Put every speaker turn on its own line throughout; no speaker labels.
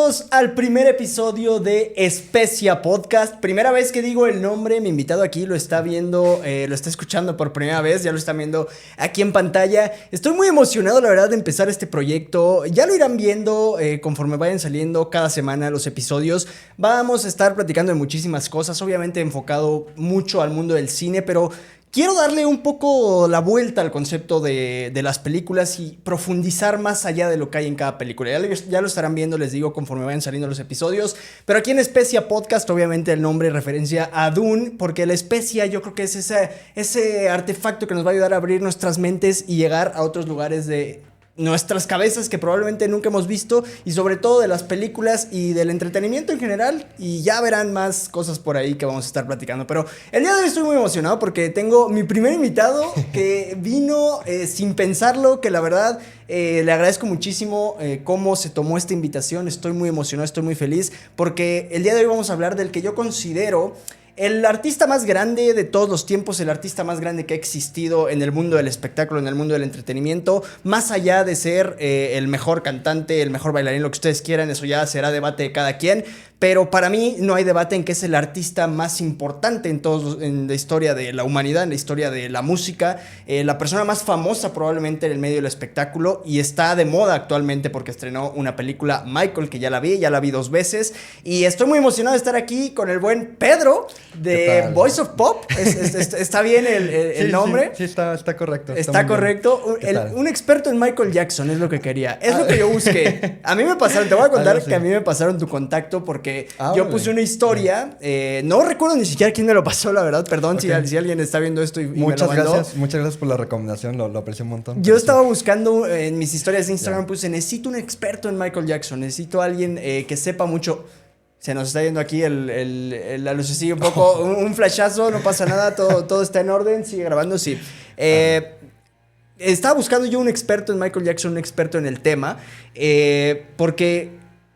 Bienvenidos al primer episodio de Especia Podcast. Primera vez que digo el nombre, mi invitado aquí lo está viendo, lo está escuchando por primera vez, ya lo están viendo aquí en pantalla. Estoy muy emocionado, la verdad, de empezar este proyecto. Ya lo irán viendo conforme vayan saliendo cada semana los episodios. Vamos a estar platicando de muchísimas cosas, obviamente enfocado mucho al mundo del cine, pero quiero darle un poco la vuelta al concepto de las películas y profundizar más allá de lo que hay en cada película. Ya lo estarán viendo, les digo, conforme vayan saliendo los episodios. Pero aquí en Especia Podcast, obviamente el nombre referencia a Dune, porque la especia yo creo que es ese artefacto que nos va a ayudar a abrir nuestras mentes y llegar a otros lugares de nuestras cabezas que probablemente nunca hemos visto, y sobre todo de las películas y del entretenimiento en general, y ya verán más cosas por ahí que vamos a estar platicando. Pero el día de hoy estoy muy emocionado porque tengo mi primer invitado que vino sin pensarlo, que la verdad le agradezco muchísimo cómo se tomó esta invitación. Estoy muy emocionado, estoy muy feliz porque el día de hoy vamos a hablar del que yo considero el artista más grande de todos los tiempos, el artista más grande que ha existido en el mundo del espectáculo, en el mundo del entretenimiento, más allá de ser el mejor cantante, el mejor bailarín, lo que ustedes quieran, eso ya será debate de cada quien. Pero para mí no hay debate en que es el artista más importante en la historia de la humanidad, en la historia de la música, la persona más famosa probablemente en el medio del espectáculo, y está de moda actualmente porque estrenó una película, Michael, que ya la vi 2 veces, y estoy muy emocionado de estar aquí con el buen Pedro de Voice of Pop. ¿Está bien el nombre?
Sí, está correcto.
Está correcto. Un experto en Michael Jackson es lo que quería. Es lo que yo busqué. A mí me pasaron, te voy a contar que a mí me pasaron tu contacto porque yo puse una historia. No recuerdo ni siquiera quién me lo pasó, la verdad. Perdón si alguien está viendo esto y
muchas
me lo mandó.
Muchas gracias por la recomendación. Lo aprecio un montón.
Yo estaba buscando en mis historias de Instagram, puse: necesito un experto en Michael Jackson. Necesito a alguien que sepa mucho. Se nos está yendo aquí la lucecilla un poco, un flashazo, no pasa nada, todo está en orden, sigue grabando, sí. Estaba buscando yo un experto en Michael Jackson, un experto en el tema, porque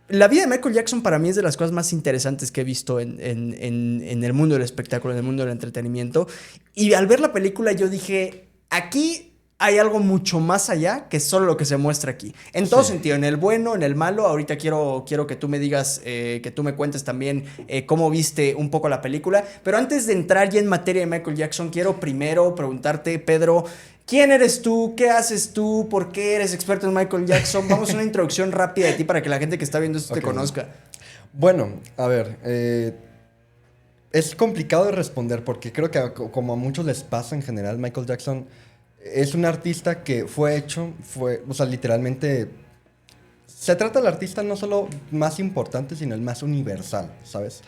la vida de Michael Jackson para mí es de las cosas más interesantes que he visto en el mundo del espectáculo, en el mundo del entretenimiento. Y al ver la película yo dije, aquí hay algo mucho más allá que solo lo que se muestra aquí. En todo sentido, en el bueno, en el malo. Ahorita quiero que tú me digas, que tú me cuentes también cómo viste un poco la película. Pero antes de entrar ya en materia de Michael Jackson, quiero primero preguntarte, Pedro, ¿quién eres tú? ¿Qué haces tú? ¿Por qué eres experto en Michael Jackson? Vamos a una introducción rápida de ti para que la gente que está viendo esto te conozca.
Bueno, a ver, es complicado de responder porque creo que como a muchos les pasa en general, Michael Jackson es un artista que o sea, literalmente se trata del artista no solo más importante, sino el más universal, ¿sabes?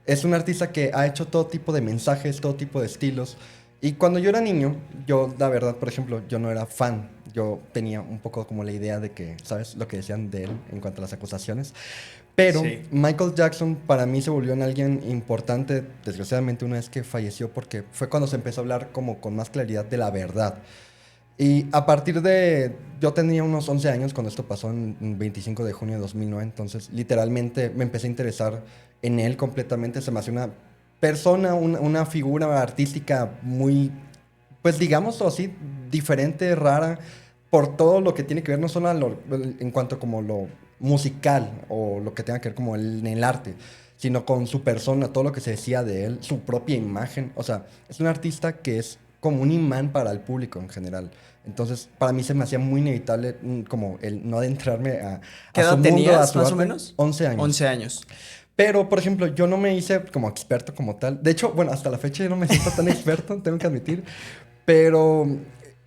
Es un artista que ha hecho todo tipo de mensajes, todo tipo de estilos. Y cuando yo era niño, yo, la verdad, por ejemplo, yo no era fan. Yo tenía un poco como la idea de que, ¿sabes? Lo que decían de él en cuanto a las acusaciones. Pero Michael Jackson para mí se volvió en alguien importante, desgraciadamente, una vez que falleció, porque fue cuando se empezó a hablar como con más claridad de la verdad. Y a partir de... Yo tenía unos 11 años cuando esto pasó, en 25 de junio de 2009, entonces literalmente me empecé a interesar en él completamente. Se me hacía una persona, una figura artística muy, pues digámoslo así, diferente, rara, por todo lo que tiene que ver, no solo en cuanto como lo musical o lo que tenga que ver como en el arte, sino con su persona, todo lo que se decía de él, su propia imagen. O sea, es un artista que es como un imán para el público en general. Entonces, para mí se me hacía muy inevitable como el no adentrarme a
¿Qué edad tenías, más o menos?
11 años.
11 años.
Pero, por ejemplo, yo no me hice como experto como tal. De hecho, bueno, hasta la fecha yo no me siento tan experto, tengo que admitir. Pero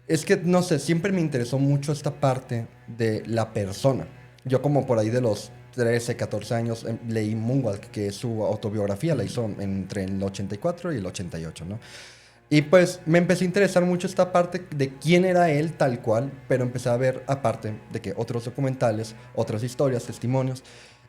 es que, no sé, siempre me interesó mucho esta parte de la persona. Yo como por ahí de los 13, 14 años leí Moonwalk, que es su autobiografía, la hizo entre el 84 y el 88, ¿no? Y pues me empecé a interesar mucho esta parte de quién era él tal cual, pero empecé a ver aparte de que otros documentales, otras historias, testimonios.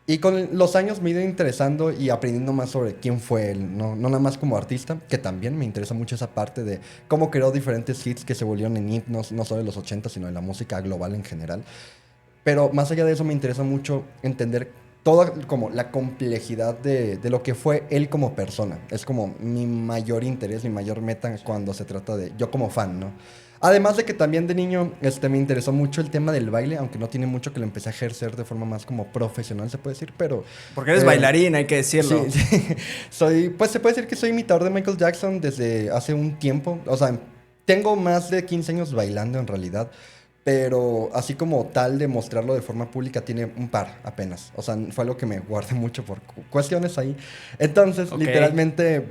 Y con los años me he ido interesando y aprendiendo más sobre quién fue él, no nada más como artista, que también me interesa mucho esa parte de cómo creó diferentes hits que se volvieron en himnos, no solo de los 80, sino de la música global en general. Pero más allá de eso me interesa mucho entender toda como la complejidad de lo que fue él como persona. Es como mi mayor interés, mi mayor meta cuando se trata de yo como fan, ¿no? Además de que también de niño me interesó mucho el tema del baile, aunque no tiene mucho que lo empecé a ejercer de forma más como profesional, se puede decir, pero...
Porque eres bailarín, hay que decirlo.
Sí, sí. Pues se puede decir que soy imitador de Michael Jackson desde hace un tiempo. O sea, tengo más de 15 años bailando en realidad. Pero así como tal de mostrarlo de forma pública tiene un par apenas. O sea, fue algo que me guardé mucho por cuestiones ahí. Entonces, literalmente,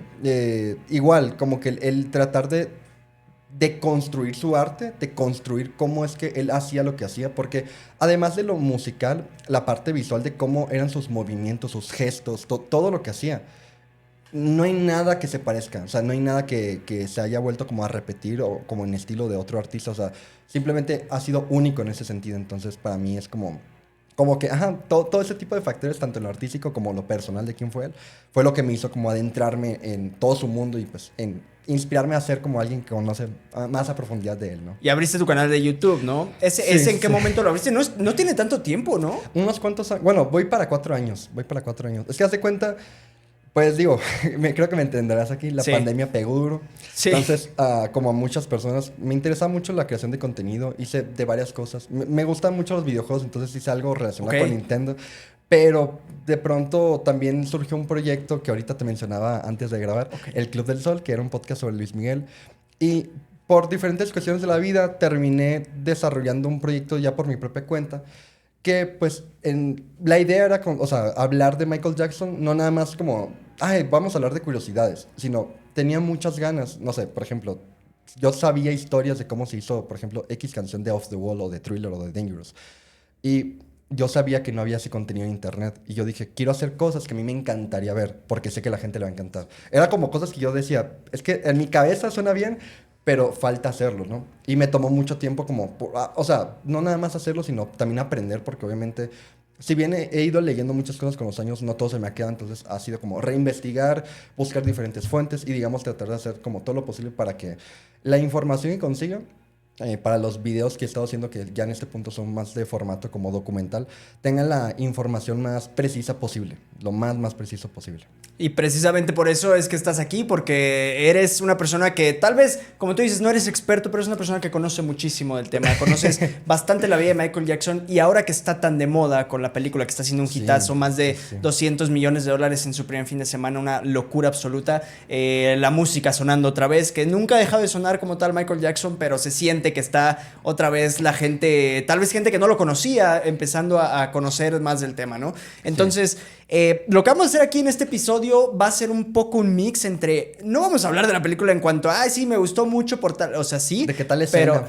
igual, como que el tratar de construir su arte, de construir cómo es que él hacía lo que hacía, porque además de lo musical, la parte visual de cómo eran sus movimientos, sus gestos, todo lo que hacía, no hay nada que se parezca, o sea, no hay nada que se haya vuelto como a repetir o como en estilo de otro artista, o sea, simplemente ha sido único en ese sentido, entonces para mí es como que, ajá, todo ese tipo de factores, tanto en lo artístico como en lo personal de quién fue él, fue lo que me hizo como adentrarme en todo su mundo y pues en inspirarme a ser como alguien que conoce más a profundidad de él, ¿no?
Y abriste tu canal de YouTube, ¿no? ¿Ese en qué momento lo abriste? No tiene tanto tiempo, ¿no?
Unos cuantos años, bueno, voy para 4 años. Es que haz de cuenta, pues digo, creo que me entenderás aquí, la pandemia pegó duro.
Sí.
Entonces, como a muchas personas, me interesa mucho la creación de contenido, hice de varias cosas. Me gustan mucho los videojuegos, entonces hice algo relacionado con Nintendo. Pero de pronto también surgió un proyecto que ahorita te mencionaba antes de grabar, El Club del Sol, que era un podcast sobre Luis Miguel. Y por diferentes cuestiones de la vida terminé desarrollando un proyecto ya por mi propia cuenta, que pues la idea era, o sea, hablar de Michael Jackson, no nada más como, ay, vamos a hablar de curiosidades, sino tenía muchas ganas, no sé, por ejemplo, yo sabía historias de cómo se hizo, por ejemplo, X canción de Off the Wall o de Thriller o de Dangerous. Y yo sabía que no había ese contenido en internet. Y yo dije, quiero hacer cosas que a mí me encantaría ver, porque sé que a la gente le va a encantar. Era como cosas que yo decía, es que en mi cabeza suena bien, pero falta hacerlo, ¿no? Y me tomó mucho tiempo como, o sea, no nada más hacerlo, sino también aprender, porque obviamente, si bien he ido leyendo muchas cosas con los años, no todo se me ha quedado, entonces ha sido como reinvestigar, buscar diferentes fuentes y, digamos, tratar de hacer como todo lo posible para que la información que consiga, para los videos que he estado haciendo, que ya en este punto son más de formato como documental, tengan la información más precisa posible, lo más preciso posible.
Y precisamente por eso es que estás aquí, porque eres una persona que tal vez, como tú dices, no eres experto, pero es una persona que conoce muchísimo del tema. Conoces bastante la vida de Michael Jackson y ahora que está tan de moda con la película que está haciendo un hitazo, más de 200 millones de dólares en su primer fin de semana, una locura absoluta. La música sonando otra vez, que nunca ha dejado de sonar como tal Michael Jackson, pero se siente que está otra vez la gente, tal vez gente que no lo conocía, empezando a conocer más del tema, ¿no? Entonces, lo que vamos a hacer aquí en este episodio va a ser un poco un mix entre, no vamos a hablar de la película en cuanto a, ay, sí, me gustó mucho por tal, o sea, sí.
¿De qué tal escena?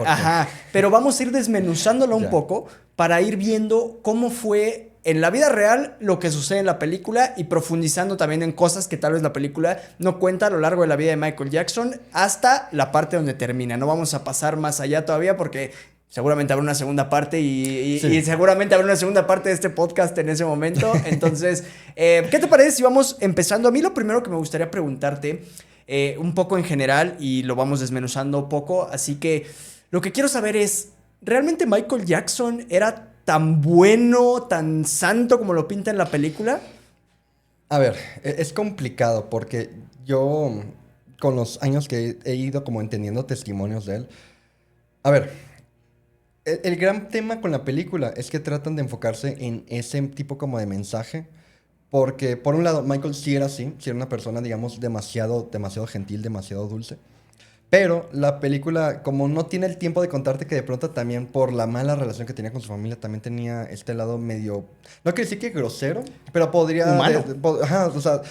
Pero vamos a ir desmenuzándola un poco para ir viendo cómo fue en la vida real lo que sucede en la película y profundizando también en cosas que tal vez la película no cuenta a lo largo de la vida de Michael Jackson hasta la parte donde termina. No vamos a pasar más allá todavía porque seguramente habrá una segunda parte y seguramente habrá una segunda parte de este podcast en ese momento. Entonces, ¿qué te parece si vamos empezando? A mí lo primero que me gustaría preguntarte, un poco en general, y lo vamos desmenuzando poco, así que lo que quiero saber es, ¿realmente Michael Jackson era tan bueno, tan santo como lo pinta en la película?
A ver, es complicado porque yo, con los años que he ido como entendiendo testimonios de él, a ver, el gran tema con la película es que tratan de enfocarse en ese tipo como de mensaje, porque por un lado Michael sí era así, sí era una persona, digamos, demasiado gentil, demasiado dulce, pero la película, como no tiene el tiempo de contarte que de pronto también por la mala relación que tenía con su familia, también tenía este lado medio, no quiero decir que grosero, pero podría...
Humano.
O sea,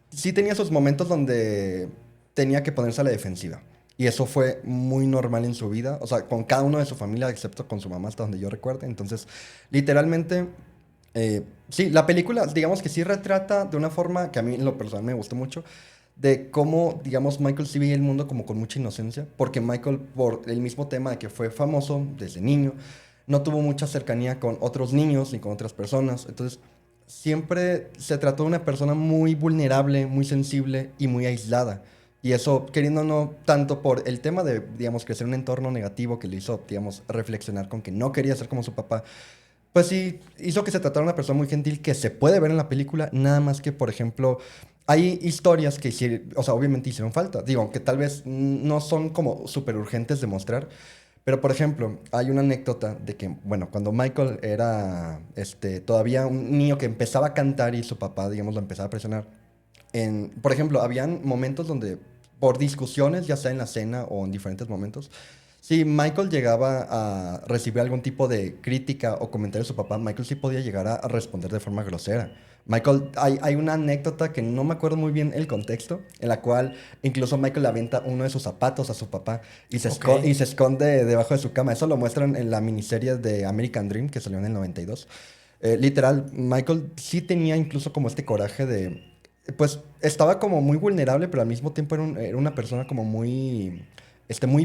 sí tenía esos momentos donde tenía que ponerse a la defensiva. Y eso fue muy normal en su vida, o sea, con cada uno de su familia, excepto con su mamá, hasta donde yo recuerde. Entonces, literalmente, sí, la película, digamos que sí retrata de una forma que a mí en lo personal me gustó mucho, de cómo, digamos, Michael sí veía el mundo como con mucha inocencia, porque Michael, por el mismo tema de que fue famoso desde niño, no tuvo mucha cercanía con otros niños ni con otras personas. Entonces, siempre se trató de una persona muy vulnerable, muy sensible y muy aislada. Y eso, queriendo o no, tanto por el tema de, digamos, crecer en un entorno negativo que le hizo, digamos, reflexionar con que no quería ser como su papá, pues sí, hizo que se tratara de una persona muy gentil que se puede ver en la película, nada más que, por ejemplo, hay historias que, o sea, obviamente hicieron falta. Digo, que tal vez no son como súper urgentes de mostrar. Pero, por ejemplo, hay una anécdota de que, bueno, cuando Michael era todavía un niño que empezaba a cantar y su papá, digamos, lo empezaba a presionar. Por ejemplo, habían momentos donde, por discusiones, ya sea en la cena o en diferentes momentos, si Michael llegaba a recibir algún tipo de crítica o comentario de su papá, Michael sí podía llegar a responder de forma grosera. Michael, hay una anécdota que no me acuerdo muy bien el contexto, en la cual incluso Michael le avienta uno de sus zapatos a su papá y
Ok.
y se esconde debajo de su cama. Eso lo muestran en la miniserie de American Dream que salió en el 92. Literal, Michael sí tenía incluso como este coraje de... Pues estaba como muy vulnerable, pero al mismo tiempo era una persona como muy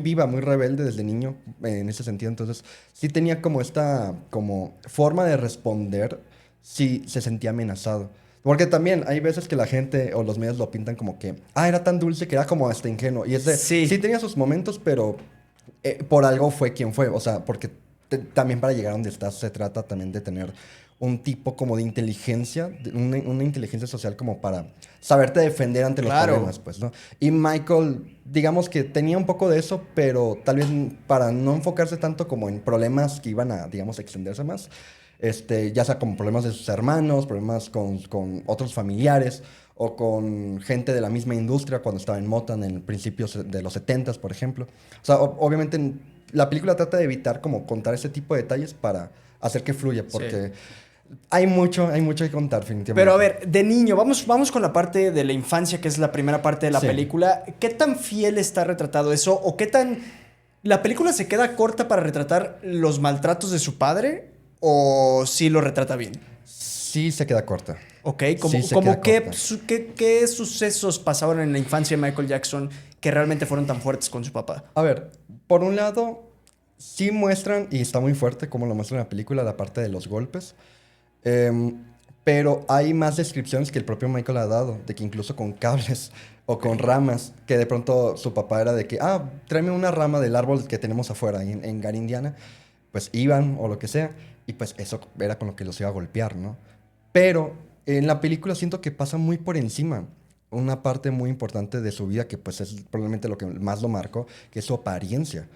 viva, muy rebelde desde niño en ese sentido. Entonces, sí tenía como esta como forma de responder si se sentía amenazado. Porque también hay veces que la gente o los medios lo pintan como que, era tan dulce que era como hasta ingenuo. Y sí
Sí.
tenía sus momentos, pero por algo fue quien fue. O sea, porque también para llegar a donde estás se trata también de tener un tipo como de inteligencia, una inteligencia social como para saberte defender ante los
Claro.
problemas, pues, ¿no? Y Michael, digamos que tenía un poco de eso, pero tal vez para no enfocarse tanto como en problemas que iban a, digamos, extenderse más, ya sea como problemas de sus hermanos, problemas con otros familiares o con gente de la misma industria cuando estaba en Motown en principios de los 70s, por ejemplo. O sea, obviamente la película trata de evitar como contar ese tipo de detalles para hacer que fluya,
Sí.
porque hay mucho que contar,
Pero a
definitivamente.
ver, de niño, vamos con la parte de la infancia, que es la primera parte de la
Sí.
película. ¿Qué tan fiel está retratado eso? ¿O qué tan... ¿La película se queda corta para retratar los maltratos de su padre? ¿O sí lo retrata bien?
Sí se queda corta.
Ok,
Sí se queda
como
corta.
qué sucesos pasaron en la infancia de Michael Jackson que realmente fueron tan fuertes con su papá.
A ver, por un lado, sí muestran, y está muy fuerte como lo muestra en la película, la parte de los golpes. Em, pero hay más descripciones que el propio Michael ha dado, de que incluso con cables o
Ok.
con ramas, que de pronto su papá era de que, tráeme una rama del árbol que tenemos afuera, ahí en Gary, Indiana. Pues iban o lo que sea, y pues eso era con lo que los iba a golpear, ¿no? Pero en la película siento que pasa muy por encima una parte muy importante de su vida, que pues es probablemente lo que más lo marcó, que es su apariencia.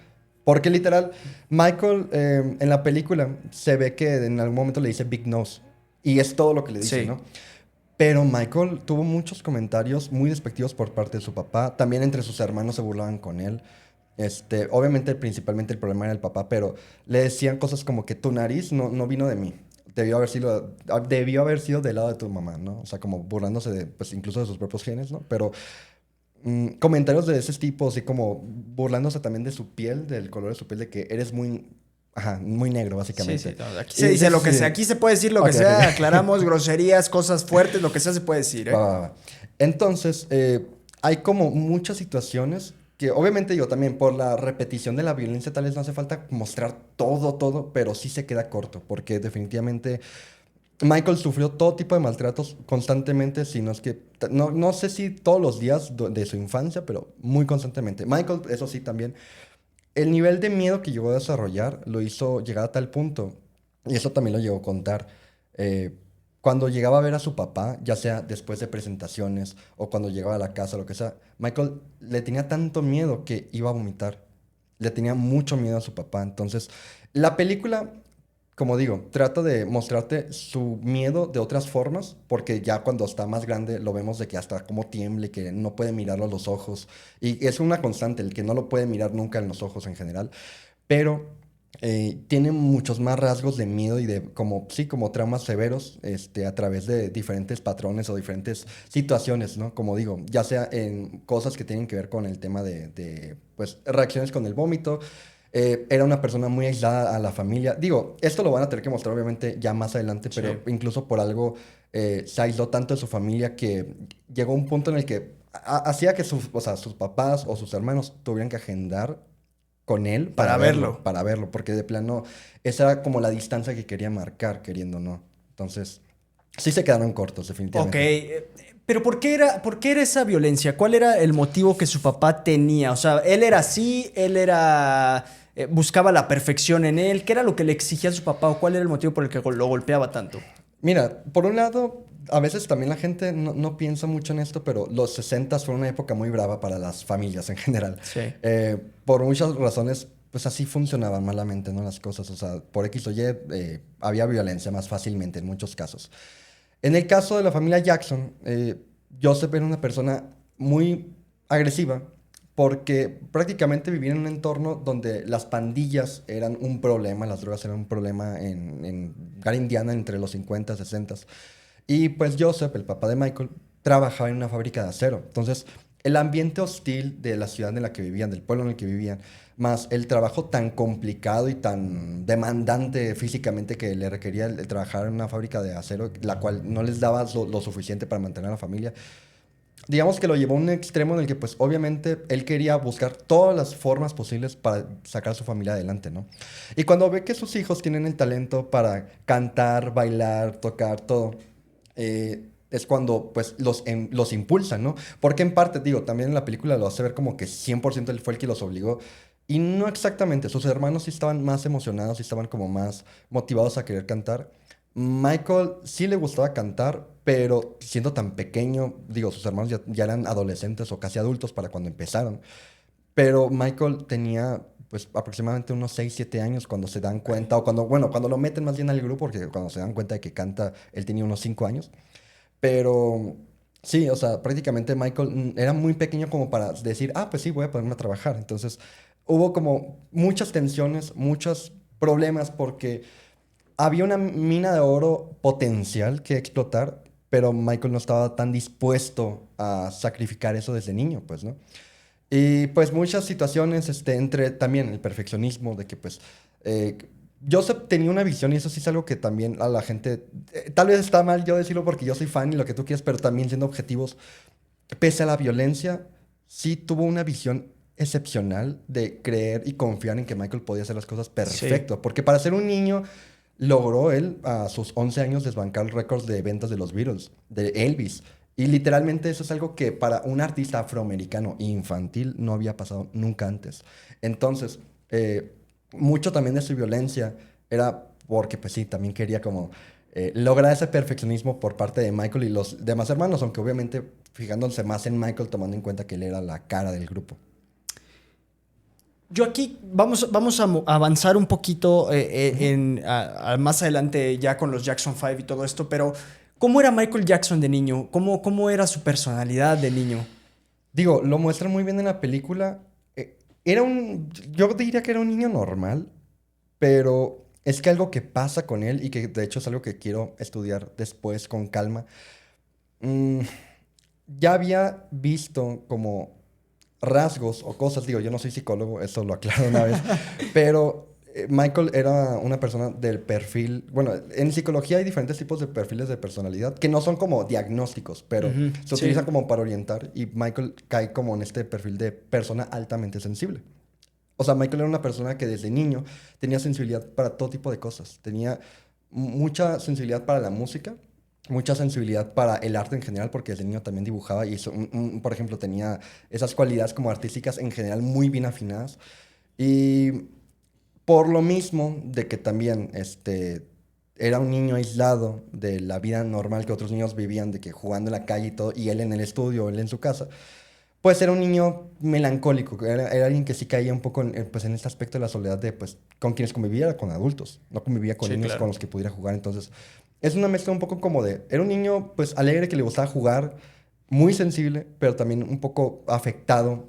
Porque literal, Michael en la película se ve que en algún momento le dice Big Nose. Y es todo lo que le dice,
Sí.
¿no? Pero Michael tuvo muchos comentarios muy despectivos por parte de su papá. También entre sus hermanos se burlaban con él. Obviamente, principalmente el problema era el papá, pero le decían cosas como que tu nariz no vino de mí. Debió haber sido del lado de tu mamá, ¿no? O sea, como burlándose de, pues incluso de sus propios genes, ¿no? Pero comentarios de ese tipo, así como burlándose también de su piel, del color de su piel, de que eres muy negro,
Sí, sí,
básicamente.
no, aquí se
Y
dice
sí,
lo que
sí.
sea, aquí se puede decir lo que
Ok,
sea,
ok.
aclaramos groserías, cosas fuertes, lo que sea se puede decir,
Va,
¿eh?
va, va. Entonces, hay como muchas situaciones que obviamente yo también por la repetición de la violencia tal vez no hace falta mostrar todo, pero sí se queda corto, porque definitivamente Michael sufrió todo tipo de maltratos constantemente, si no es que, no sé si todos los días de su infancia, pero muy constantemente. Michael, eso sí, también, el nivel de miedo que llegó a desarrollar lo hizo llegar a tal punto, y eso también lo llegó a contar, eh, cuando llegaba a ver a su papá, ya sea después de presentaciones o cuando llegaba a la casa, lo que sea, Michael le tenía tanto miedo que iba a vomitar. Le tenía mucho miedo a su papá. Entonces, la película, como digo, trata de mostrarte su miedo de otras formas, porque ya cuando está más grande lo vemos de que hasta como tiemble, que no puede mirarlo a los ojos. Y es una constante, el que no lo puede mirar nunca en los ojos en general. Pero tiene muchos más rasgos de miedo y de como, sí, como traumas severos, a través de diferentes patrones o diferentes situaciones, ¿no? Como digo, ya sea en cosas que tienen que ver con el tema pues, reacciones con el vómito. Era una persona muy aislada a la familia. Digo, esto lo van a tener que mostrar obviamente ya más adelante,
Sí.
pero incluso por algo se aisló tanto de su familia que llegó un punto en el que hacía que o sea, sus papás o sus hermanos tuvieran que agendar con él
Para verlo.
para verlo, porque de plano esa era como la distancia que quería marcar, queriendo o no. Entonces, sí se quedaron cortos,
Ok,
definitivamente.
pero por qué era esa violencia? ¿Cuál era el motivo que su papá tenía? O sea, él era así, él era... buscaba la perfección en él. ¿Qué era lo que le exigía a su papá o cuál era el motivo por el que lo golpeaba tanto?
Mira, por un lado, a veces también la gente no piensa mucho en esto, pero los 60 fue una época muy brava para las familias en general.
Sí.
Por muchas razones, pues así funcionaban malamente, ¿no? Las cosas, o sea, por X o Y había violencia más fácilmente en muchos casos. En el caso de la familia Jackson, Joseph era una persona muy agresiva porque prácticamente vivía en un entorno donde las pandillas eran un problema, las drogas eran un problema en Gary, Indiana, entre los 50 y 60. Y pues Joseph, el papá de Michael, trabajaba en una fábrica de acero. Entonces, el ambiente hostil de la ciudad en la que vivían, del pueblo en el que vivían, más el trabajo tan complicado y tan demandante físicamente que le requería el trabajar en una fábrica de acero, la cual no les daba lo suficiente para mantener a la familia, digamos que lo llevó a un extremo en el que pues obviamente él quería buscar todas las formas posibles para sacar a su familia adelante, ¿no? Y cuando ve que sus hijos tienen el talento para cantar, bailar, tocar, todo, es cuando pues los impulsan, ¿no? Porque en parte, digo, también en la película lo hace ver como que 100% él fue el que los obligó. Y no exactamente, sus hermanos sí estaban más emocionados, sí estaban como más motivados a querer cantar. Michael sí le gustaba cantar, pero siendo tan pequeño, digo, sus hermanos ya eran adolescentes o casi adultos para cuando empezaron. Pero Michael tenía pues aproximadamente unos 6 7 años cuando se dan cuenta, o cuando, bueno, cuando lo meten más bien al grupo, porque cuando se dan cuenta de que canta, él tenía unos 5 años. Pero sí, o sea, prácticamente Michael era muy pequeño como para decir, ah, pues sí, voy a ponerme a trabajar. Entonces hubo como muchas tensiones, muchos problemas porque había una mina de oro potencial que explotar, pero Michael no estaba tan dispuesto a sacrificar eso desde niño, pues, ¿no? Y pues muchas situaciones, entre también el perfeccionismo, de que pues eh, Joseph tenía una visión y eso sí es algo que también a la gente, tal vez está mal yo decirlo porque yo soy fan y lo que tú quieras, pero también siendo objetivos, pese a la violencia, sí tuvo una visión excepcional de creer y confiar en que Michael podía hacer las cosas
Sí.
perfecto, porque para ser un niño logró él a sus 11 años desbancar récords de ventas de los Beatles, de Elvis. Y literalmente eso es algo que para un artista afroamericano infantil no había pasado nunca antes. Entonces, mucho también de su violencia era porque, pues sí, también quería como lograr ese perfeccionismo por parte de Michael y los demás hermanos, aunque obviamente fijándose más en Michael, tomando en cuenta que él era la cara del grupo.
Yo aquí vamos a avanzar un poquito más adelante ya con los Jackson 5 y todo esto, pero ¿cómo era Michael Jackson de niño? ¿Cómo era su personalidad de niño?
Digo, lo muestran muy bien en la película. Yo diría que era un niño normal, pero es que algo que pasa con él y que de hecho es algo que quiero estudiar después con calma. mm, ya había visto como rasgos o cosas, digo, yo no soy psicólogo, eso lo aclaro una vez, pero Michael era una persona del perfil, bueno, en psicología hay diferentes tipos de perfiles de personalidad que no son como diagnósticos, pero
Ujú,
se
sí.
utilizan como para orientar y Michael cae como en este perfil de persona altamente sensible. O sea, Michael era una persona que desde niño tenía sensibilidad para todo tipo de cosas. Tenía mucha sensibilidad para la música, mucha sensibilidad para el arte en general, porque desde niño también dibujaba y por ejemplo, tenía esas cualidades como artísticas en general muy bien afinadas. Y por lo mismo de que también era un niño aislado de la vida normal que otros niños vivían, de que jugando en la calle y todo, y él en el estudio, él en su casa, pues era un niño melancólico, era alguien que sí caía un poco pues en este aspecto de la soledad de, pues, con quienes convivía era con adultos, no convivía con
Sí,
niños con
claro.
los que pudiera jugar. Entonces, es una mezcla un poco como de, era un niño, pues, alegre que le gustaba jugar, muy sensible, pero también un poco afectado,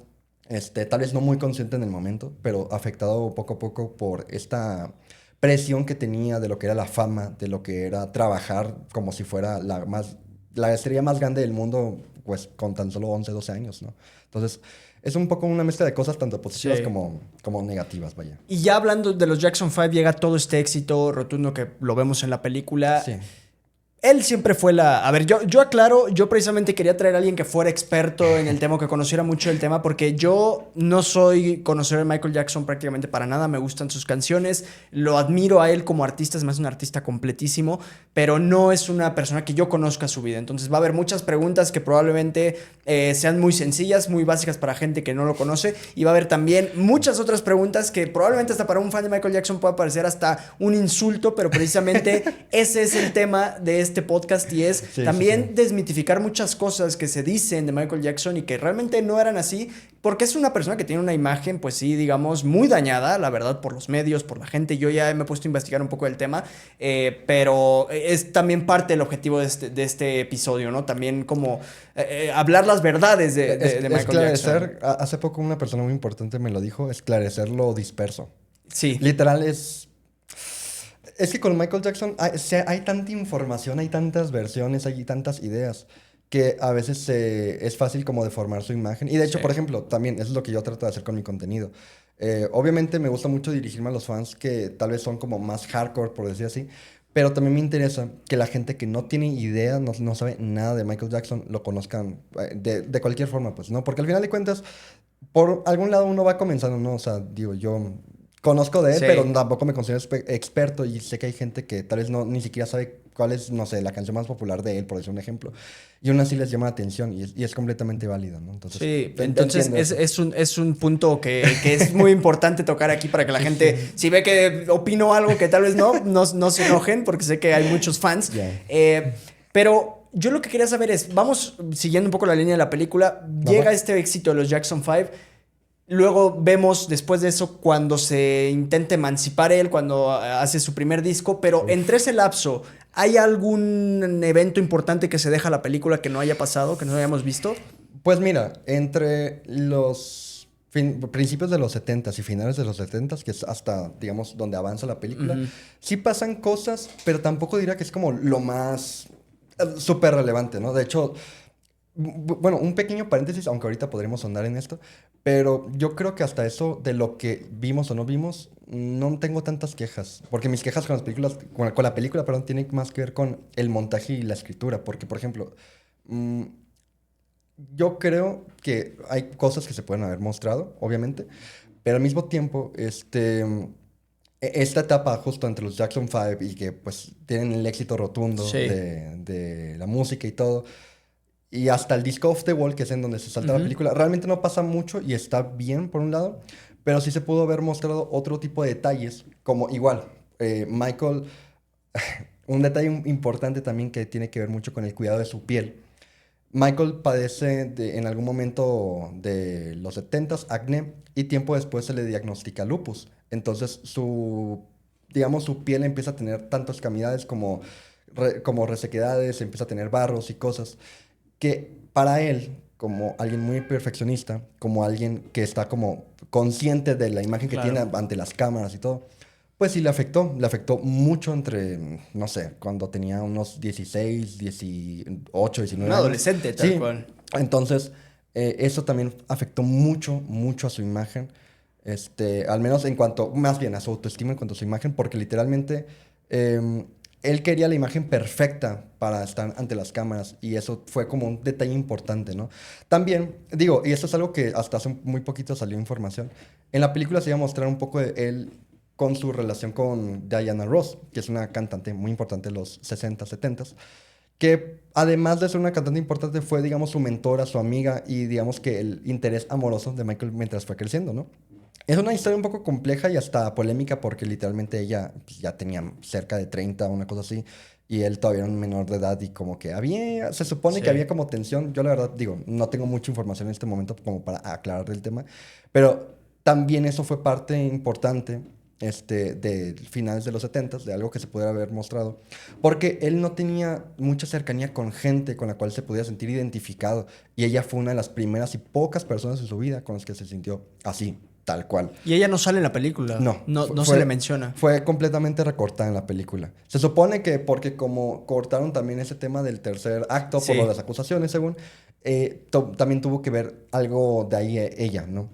tal vez no muy consciente en el momento, pero afectado poco a poco por esta presión que tenía de lo que era la fama, de lo que era trabajar como si fuera la estrella más grande del mundo, pues con tan solo 11 12 años, ¿no? Entonces, es un poco una mezcla de cosas tanto positivas
Sí.
como negativas, vaya.
Y ya hablando de los Jackson 5, llega todo este éxito rotundo que lo vemos en la película.
Sí.
Él siempre fue la... A ver, yo aclaro, yo precisamente quería traer a alguien que fuera experto en el tema, que conociera mucho el tema, porque yo no soy conocedor de Michael Jackson prácticamente para nada, me gustan sus canciones, lo admiro a él como artista, es más un artista completísimo, pero no es una persona que yo conozca su vida. Entonces va a haber muchas preguntas que probablemente sean muy sencillas, muy básicas para gente que no lo conoce, y va a haber también muchas otras preguntas que probablemente hasta para un fan de Michael Jackson pueda parecer hasta un insulto, pero precisamente ese es el tema de este podcast y es también desmitificar muchas cosas que se dicen de Michael Jackson y que realmente no eran así, porque es una persona que tiene una imagen, pues sí, digamos, muy dañada, la verdad, por los medios, por la gente. Yo ya me he puesto a investigar un poco del tema, pero es también parte del objetivo de este episodio, ¿no? También como hablar las verdades de Michael Jackson.
Hace poco una persona muy importante me lo dijo, esclarecer lo disperso.
Sí.
Literal es que con Michael Jackson hay tanta información, hay tantas versiones, hay tantas ideas que a veces es fácil como deformar su imagen. Y de hecho, por ejemplo, también eso es lo que yo trato de hacer con mi contenido. Obviamente me gusta mucho dirigirme a los fans que tal vez son como más hardcore, por decir así. Pero también me interesa que la gente que no tiene idea, no sabe nada de Michael Jackson, lo conozcan de cualquier forma, pues, ¿no? Porque al final de cuentas, por algún lado uno va comenzando, ¿no? O sea, digo, yo conozco de él, pero tampoco me considero experto y sé que hay gente que tal vez ni siquiera sabe cuál es, no sé, la canción más popular de él, por decir un ejemplo. Y aún así les llama la atención y es completamente válido, ¿no? Entonces,
sí, entonces es un punto que es muy importante tocar aquí para que la gente, si ve que opino algo que tal vez no se enojen, porque sé que hay muchos fans. Pero yo lo que quería saber es, vamos siguiendo un poco la línea de la película, llega este éxito de los Jackson 5. Luego vemos después de eso cuando se intenta emancipar él, cuando hace su primer disco, pero entre ese lapso, ¿hay algún evento importante que se deja la película que no haya pasado, que no hayamos visto?
Pues mira, entre los principios de los 70s y finales de los 70s, que es hasta, digamos, donde avanza la película, sí pasan cosas, pero tampoco diría que es como lo más súper relevante, ¿no? De hecho, bueno, un pequeño paréntesis, aunque ahorita podremos ahondar en esto, pero yo creo que hasta eso, de lo que vimos o no vimos, no tengo tantas quejas. Porque mis quejas con las películas, con la película, perdón, tienen más que ver con el montaje y la escritura. Porque, por ejemplo, yo creo que hay cosas que se pueden haber mostrado, obviamente, pero al mismo tiempo, esta etapa justo entre los Jackson 5 y que pues tienen el éxito rotundo de la música y todo, y hasta el disco Off the Wall, que es en donde se salta la película, realmente no pasa mucho y está bien por un lado, pero sí se pudo haber mostrado otro tipo de detalles, como igual, Michael, un detalle importante también que tiene que ver mucho con el cuidado de su piel. Michael padece en algún momento de los 70s acné y tiempo después se le diagnostica lupus. Entonces su piel empieza a tener tantas escamidades como resequedades, empieza a tener barros y cosas que para él, como alguien muy perfeccionista, como alguien que está como consciente de la imagen que tiene ante las cámaras y todo, pues sí le afectó mucho entre, no sé, cuando tenía unos 16, 18, 19
Un
años.
adolescente, tal cual.
Entonces, eso también afectó mucho, mucho a su imagen. Al menos más bien a su autoestima en cuanto a su imagen, porque literalmente él quería la imagen perfecta para estar ante las cámaras y eso fue como un detalle importante, ¿no? También, digo, y esto es algo que hasta hace muy poquito salió información, en la película se iba a mostrar un poco de él con su relación con Diana Ross, que es una cantante muy importante de los 60, 70, que además de ser una cantante importante fue, digamos, su mentora, su amiga y, digamos, que el interés amoroso de Michael mientras fue creciendo, ¿no? Es una historia un poco compleja y hasta polémica porque literalmente ella pues, ya tenía cerca de 30, una cosa así, y él todavía era un menor de edad y como que se supone que había como tensión. Yo la verdad digo, no tengo mucha información en este momento como para aclarar el tema, pero también eso fue parte importante de finales de los 70s, de algo que se pudiera haber mostrado, porque él no tenía mucha cercanía con gente con la cual se podía sentir identificado, y ella fue una de las primeras y pocas personas en su vida con las que se sintió así, tal cual.
Y ella no sale en la película. No se le menciona.
Fue completamente recortada en la película. Se supone que porque como cortaron también ese tema del tercer acto por las acusaciones, según, también tuvo que ver algo de ahí ella, ¿no?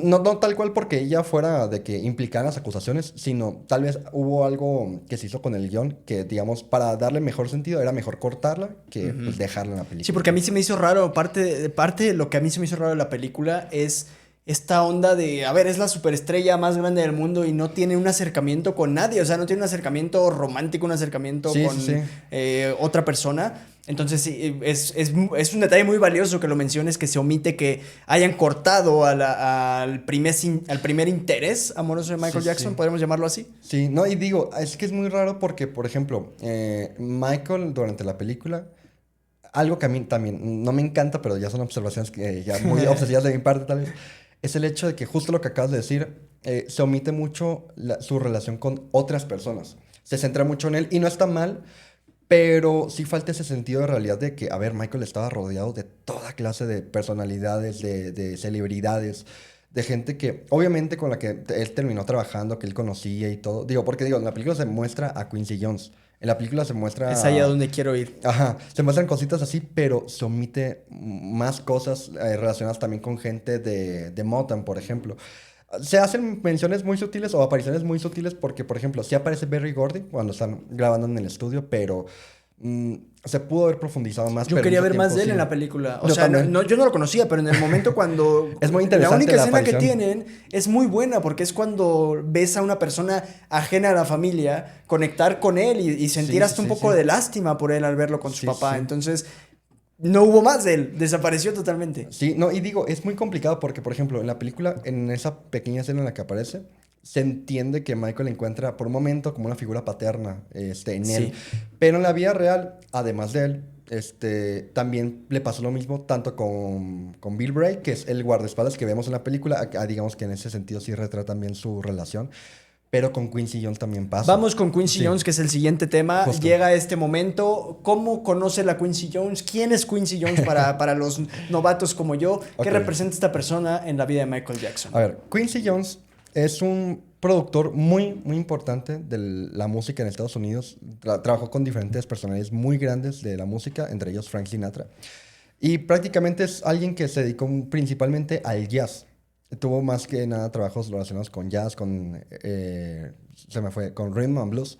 No tal cual porque ella fuera de que implicara las acusaciones, sino tal vez hubo algo que se hizo con el guión que, digamos, para darle mejor sentido era mejor cortarla que pues, dejarla en la película.
Sí, porque a mí se me hizo raro, parte de lo que a mí se me hizo raro de la película es esta onda de, a ver, es la superestrella más grande del mundo y no tiene un acercamiento con nadie, o sea, no tiene un acercamiento romántico, un acercamiento
Sí,
con
sí, sí.
otra persona. Entonces, sí, es un detalle muy valioso que lo menciones, que se omite que hayan cortado al primer interés amoroso de
Sí,
Michael Jackson,
sí.
podemos llamarlo así.
Sí, no, y digo, es que es muy raro porque, por ejemplo, Michael durante la película, algo que a mí también no me encanta, pero ya son observaciones que ya muy obsesivas de mi parte tal vez, es el hecho de que justo lo que acabas de decir, se omite mucho su relación con otras personas. Se centra mucho en él y no está mal, pero sí falta ese sentido de realidad de que, a ver, Michael estaba rodeado de toda clase de personalidades, de celebridades, de gente que, obviamente, con la que él terminó trabajando, que él conocía y todo. Digo, porque digo, en la película se muestra a Quincy Jones. En la película se
Es allá
muestra.
donde quiero ir.
Ajá, se muestran cositas así, pero se omite más cosas relacionadas también con gente de Motown, por ejemplo. Se hacen menciones muy sutiles o apariciones muy sutiles porque, por ejemplo, sí aparece Berry Gordy cuando están grabando en el estudio, pero mm, se pudo haber profundizado más,
Yo
pero al
quería
mismo
ver más
tiempo
de él en
sí.
la película. O
Yo
sea,
también.
yo no lo conocía, pero en el momento cuando...
Es muy
La
interesante
única
la
escena que
aparición.
tienen es muy buena porque es cuando ves a una persona ajena a la familia conectar con él y sentir
Sí, sí,
hasta un
sí,
poco
sí.
de lástima por él al verlo con su
Sí,
papá.
sí.
Entonces, no hubo más de él. Desapareció totalmente.
Sí, no, y digo, es muy complicado porque, por ejemplo, en la película, en esa pequeña escena en la que aparece, se entiende que Michael encuentra por un momento como una figura paterna en él.
Sí.
Pero en la vida real, además de él, también le pasó lo mismo tanto con Bill Bray, que es el guardaespaldas que vemos en la película. Digamos que en ese sentido sí retrata también su relación. Pero con Quincy Jones también pasa.
Vamos con Quincy
Sí,
Jones, que es el siguiente tema.
justo.
Llega este momento. ¿Cómo conoce la Quincy Jones? ¿Quién es Quincy Jones para los novatos como yo? ¿Qué
Ok.
representa esta persona en la vida de Michael Jackson?
A ver, Quincy Jones es un productor muy, muy importante de la música en Estados Unidos. Trabajó con diferentes personalidades muy grandes de la música, entre ellos Frank Sinatra. Y prácticamente es alguien que se dedicó principalmente al jazz. Tuvo más que nada trabajos relacionados con jazz, con rhythm and blues.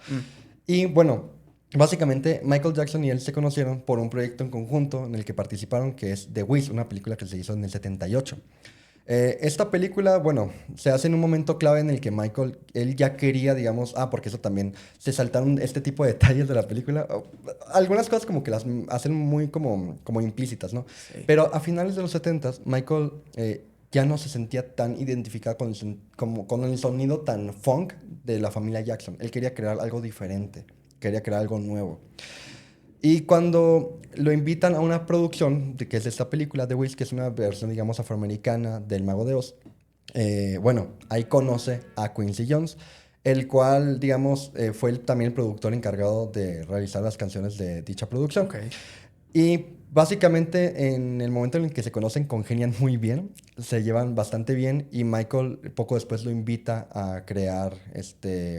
Y bueno, básicamente Michael Jackson y él se conocieron por un proyecto en conjunto en el que participaron, que es The Wiz, una película que se hizo en el 78. Esta película, bueno, se hace en un momento clave en el que Michael, él ya quería, digamos, porque eso también, se saltaron este tipo de detalles de la película. Algunas cosas como que las hacen muy como implícitas, ¿no?
Sí.
Pero a finales de los 70 Michael ya no se sentía tan identificado con el sonido tan funk de la familia Jackson. Él quería crear algo diferente, quería crear algo nuevo. Y cuando lo invitan a una producción, que es esta película de Wiz, que es una versión, digamos, afroamericana del Mago de Oz, bueno, ahí conoce a Quincy Jones, el cual, digamos, fue también el productor encargado de realizar las canciones de dicha producción.
Ok.
Y básicamente en el momento en el que se conocen congenian muy bien, se llevan bastante bien y Michael poco después lo invita a crear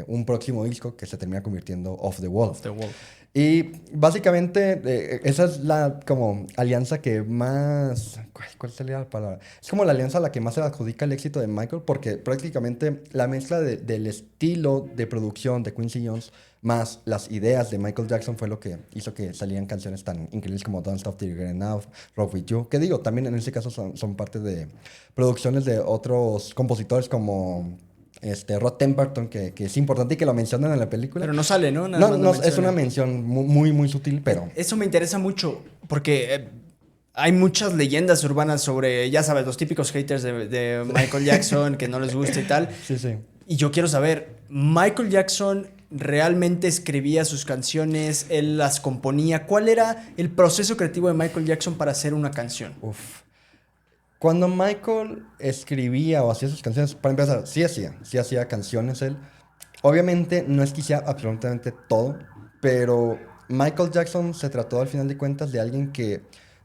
un próximo disco que se termina convirtiendo Off the Wall.
Off the Wall.
Y básicamente esa es la como alianza que más... ¿Cuál sería la palabra? Es como la alianza a la que más se le adjudica el éxito de Michael porque prácticamente la mezcla del estilo de producción de Quincy Jones más las ideas de Michael Jackson fue lo que hizo que salieran canciones tan increíbles como Don't Stop Till You Get Enough, Rock With You, que digo, también en ese caso son parte de producciones de otros compositores como... Rod Temperton, que es importante y que lo mencionan en la película.
Pero no sale, ¿no? Nada
No,
más lo
no, es
menciona.
una mención muy, muy sutil, pero...
Eso me interesa mucho porque hay muchas leyendas urbanas sobre, ya sabes, los típicos haters de Michael Jackson que no les gusta y tal.
Sí, sí.
Y yo quiero saber, ¿Michael Jackson realmente escribía sus canciones? ¿Él las componía? ¿Cuál era el proceso creativo de Michael Jackson para hacer una canción?
Uf. Cuando Michael escribía o hacía sus canciones, para empezar, sí hacía canciones él. Obviamente no es que hiciera absolutamente todo, pero Michael Jackson se trató al final de cuentas de alguien que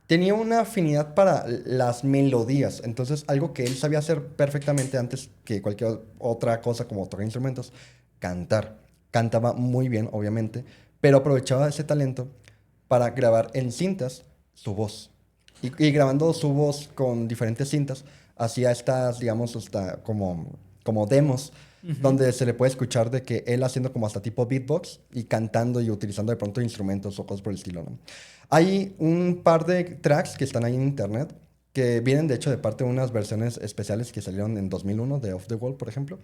tenía una afinidad para las melodías. Entonces, algo que él sabía hacer perfectamente antes que cualquier otra cosa como tocar instrumentos, cantar. Cantaba muy bien, obviamente, pero aprovechaba ese talento para grabar en cintas su voz. Y grabando su voz con diferentes cintas, hacía estas, digamos, hasta como demos, donde se le puede escuchar de que él haciendo como hasta tipo beatbox y cantando y utilizando de pronto instrumentos o cosas por el estilo, ¿no? Hay un par de tracks que están ahí en internet que vienen de hecho de parte de unas versiones especiales que salieron en 2001 de Off the Wall, por ejemplo,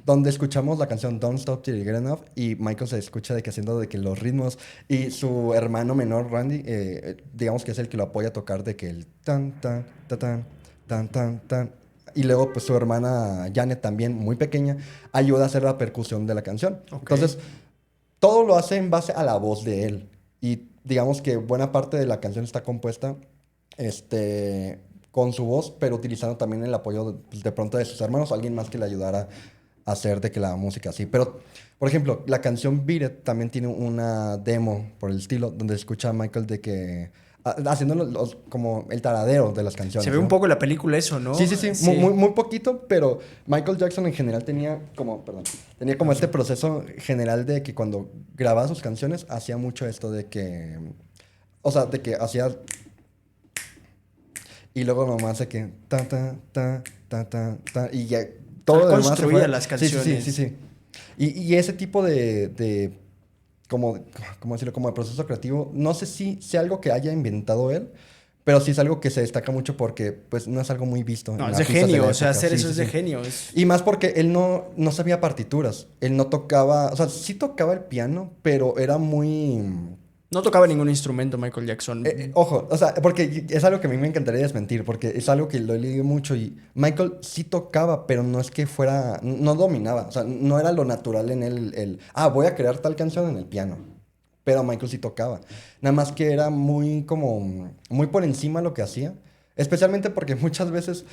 donde escuchamos la canción Don't Stop Till You Get Enough y Michael se escucha de que haciendo de que los ritmos y su hermano menor Randy, digamos que es el que lo apoya a tocar de que el tan tan tan tan tan tan tan y luego pues su hermana Janet también muy pequeña ayuda a hacer la percusión de la canción.
Ok.
Entonces todo lo hace en base a la voz de él y digamos que buena parte de la canción está compuesta con su voz, pero utilizando también el apoyo pues, de pronto de sus hermanos, alguien más que le ayudara a hacer de que la música así. Pero, por ejemplo, la canción Beat It también tiene una demo por el estilo, donde escucha a Michael de que haciendo como el taradero de las canciones.
Se ve un
¿no?
poco la película eso, ¿no?
Sí, sí, sí,
Sí.
muy poquito, pero Michael Jackson en general tenía como este proceso general de que cuando grababa sus canciones hacía mucho esto de que, o sea, de que hacía y luego nomás de que y ya todo lo demás se
Construía
fue.
las
Sí, sí,
canciones.
sí, sí, sí. Y ese tipo de como, ¿cómo decirlo? Como de proceso creativo, no sé si sea algo que haya inventado él, pero sí es algo que se destaca mucho porque pues no es algo muy visto
No,
en
es de
artistas
genio,
la
o sea,
época.
hacer
Sí,
eso
sí,
es de
sí.
genio.
Y más porque él no sabía partituras, él no tocaba, o sea, sí tocaba el piano, pero era muy...
No tocaba ningún instrumento Michael Jackson.
Ojo, o sea, porque es algo que a mí me encantaría desmentir, porque es algo que lo he leído mucho y Michael sí tocaba, pero no es que fuera, no dominaba, o sea, no era lo natural en él, voy a crear tal canción en el piano, pero Michael sí tocaba, nada más que era muy como, muy por encima lo que hacía, especialmente porque muchas veces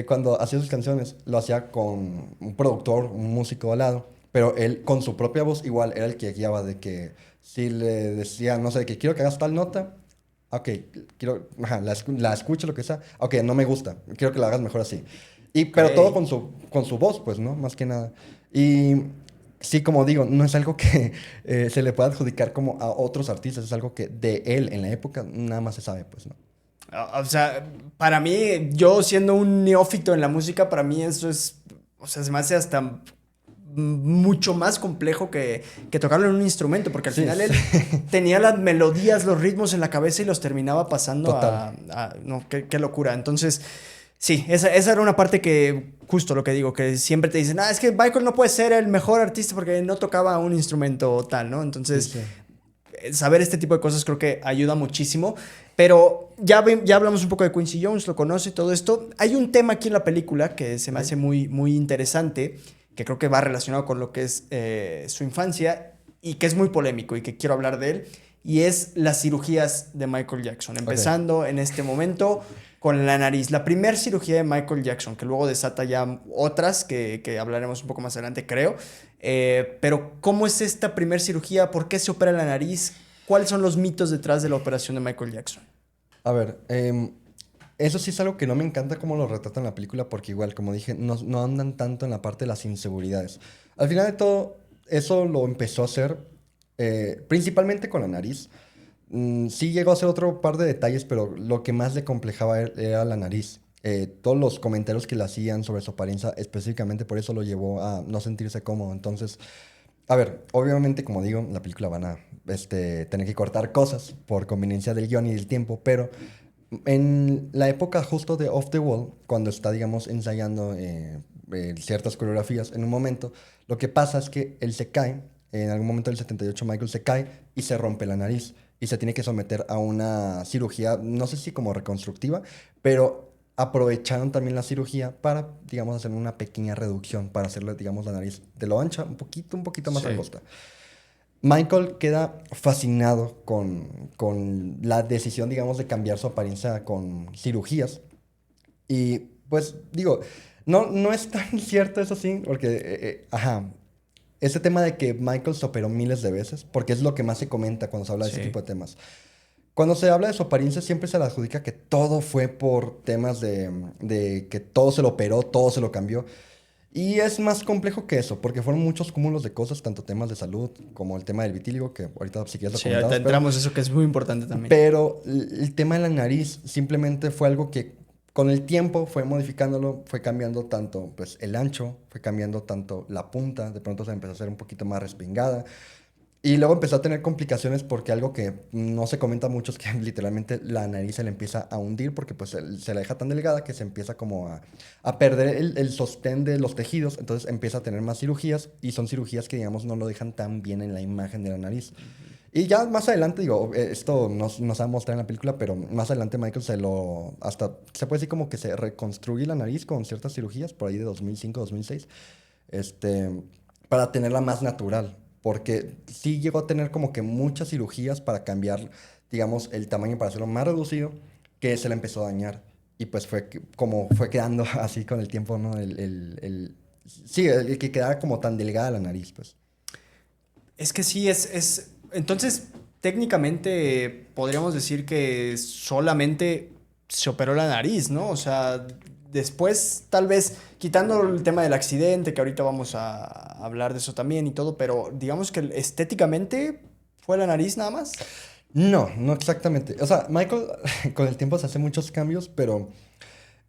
cuando hacía sus canciones lo hacía con un productor, un músico al lado, pero él con su propia voz igual era el que guiaba de que si le decía, no sé, que quiero que hagas tal nota, ok, quiero, ajá, la escucho, lo que sea, ok, no me gusta, quiero que la hagas mejor así.
Ok.
Pero todo con su voz, pues, ¿no? Más que nada. Y sí, como digo, no es algo que se le pueda adjudicar como a otros artistas, es algo que de él en la época nada más se sabe, pues, ¿no?
O sea, para mí, yo siendo un neófito en la música, para mí eso es, o sea, se me hace hasta mucho más complejo que tocarlo en un instrumento, porque al
Sí,
final
sí.
él tenía las melodías, los ritmos en la cabeza y los terminaba pasando
Total.
no, qué locura. Entonces, sí, esa era una parte que, justo lo que digo, que siempre te dicen, es que Michael no puede ser el mejor artista porque no tocaba un instrumento tal, ¿no?
Sí,
Entonces,
sí.
saber este tipo de cosas creo que ayuda muchísimo. Pero ya hablamos un poco de Quincy Jones, lo conoce y todo esto. Hay un tema aquí en la película que se me hace muy interesante, que creo que va relacionado con lo que es su infancia y que es muy polémico y que quiero hablar de él. Y es las cirugías de Michael Jackson.
Ok.
Empezando en este momento con la nariz. La primera cirugía de Michael Jackson, que luego desata ya otras que hablaremos un poco más adelante, creo. Pero, ¿cómo es esta primera cirugía? ¿Por qué se opera la nariz? ¿Cuáles son los mitos detrás de la operación de Michael Jackson?
A ver, eso sí es algo que no me encanta cómo lo retratan en la película, porque igual, como dije, no andan tanto en la parte de las inseguridades. Al final de todo, eso lo empezó a hacer principalmente con la nariz. Sí llegó a hacer otro par de detalles, pero lo que más le complejaba era la nariz. Todos los comentarios que le hacían sobre su apariencia, específicamente por eso lo llevó a no sentirse cómodo. Entonces, a ver, obviamente, como digo, en la película van a tener que cortar cosas por conveniencia del guión y del tiempo, pero en la época justo de Off the Wall, cuando está, digamos, ensayando ciertas coreografías, en un momento, lo que pasa es que él se cae, en algún momento del 78 Michael se cae y se rompe la nariz y se tiene que someter a una cirugía, no sé si como reconstructiva, pero aprovecharon también la cirugía para, digamos, hacer una pequeña reducción, para hacerle, digamos, la nariz de lo ancha, un poquito más
Sí.
angosta. Michael queda fascinado con la decisión, digamos, de cambiar su apariencia con cirugías. Y pues digo, no es tan cierto eso sí, porque, ajá, ese tema de que Michael se operó miles de veces, porque es lo que más se comenta cuando se habla de ese
Sí.
tipo de temas. Cuando se habla de su apariencia siempre se le adjudica que todo fue por temas de que todo se lo operó, todo se lo cambió. Y es más complejo que eso, porque fueron muchos cúmulos de cosas, tanto temas de salud como el tema del vitíligo, que ahorita si quieres lo
Sí, ahorita
comentamos,
entramos eso que es muy importante también.
pero el tema de la nariz simplemente fue algo que con el tiempo fue modificándolo, fue cambiando tanto pues, el ancho, fue cambiando tanto la punta, de pronto se empezó a hacer un poquito más respingada. Y luego empezó a tener complicaciones porque algo que no se comenta mucho es que literalmente la nariz se le empieza a hundir porque pues se la deja tan delgada que se empieza como a perder el sostén de los tejidos. Entonces empieza a tener más cirugías y son cirugías que digamos no lo dejan tan bien en la imagen de la nariz. Y ya más adelante, digo, esto no se va a mostrar en la película, pero más adelante Michael hasta se puede decir como que se reconstruye la nariz con ciertas cirugías por ahí de 2005, 2006, este, para tenerla más natural. Porque sí llegó a tener como que muchas cirugías para cambiar, digamos, el tamaño para hacerlo más reducido, que se le empezó a dañar. Y pues como fue quedando así con el tiempo, ¿no? Sí, el que quedara como tan delgada la nariz, pues.
Es que sí, entonces, técnicamente podríamos decir que solamente se operó la nariz, ¿no? O sea, después, tal vez, quitando el tema del accidente, que ahorita vamos a hablar de eso también y todo, pero digamos que estéticamente fue la nariz nada más.
No, no exactamente. O sea, Michael con el tiempo se hace muchos cambios, pero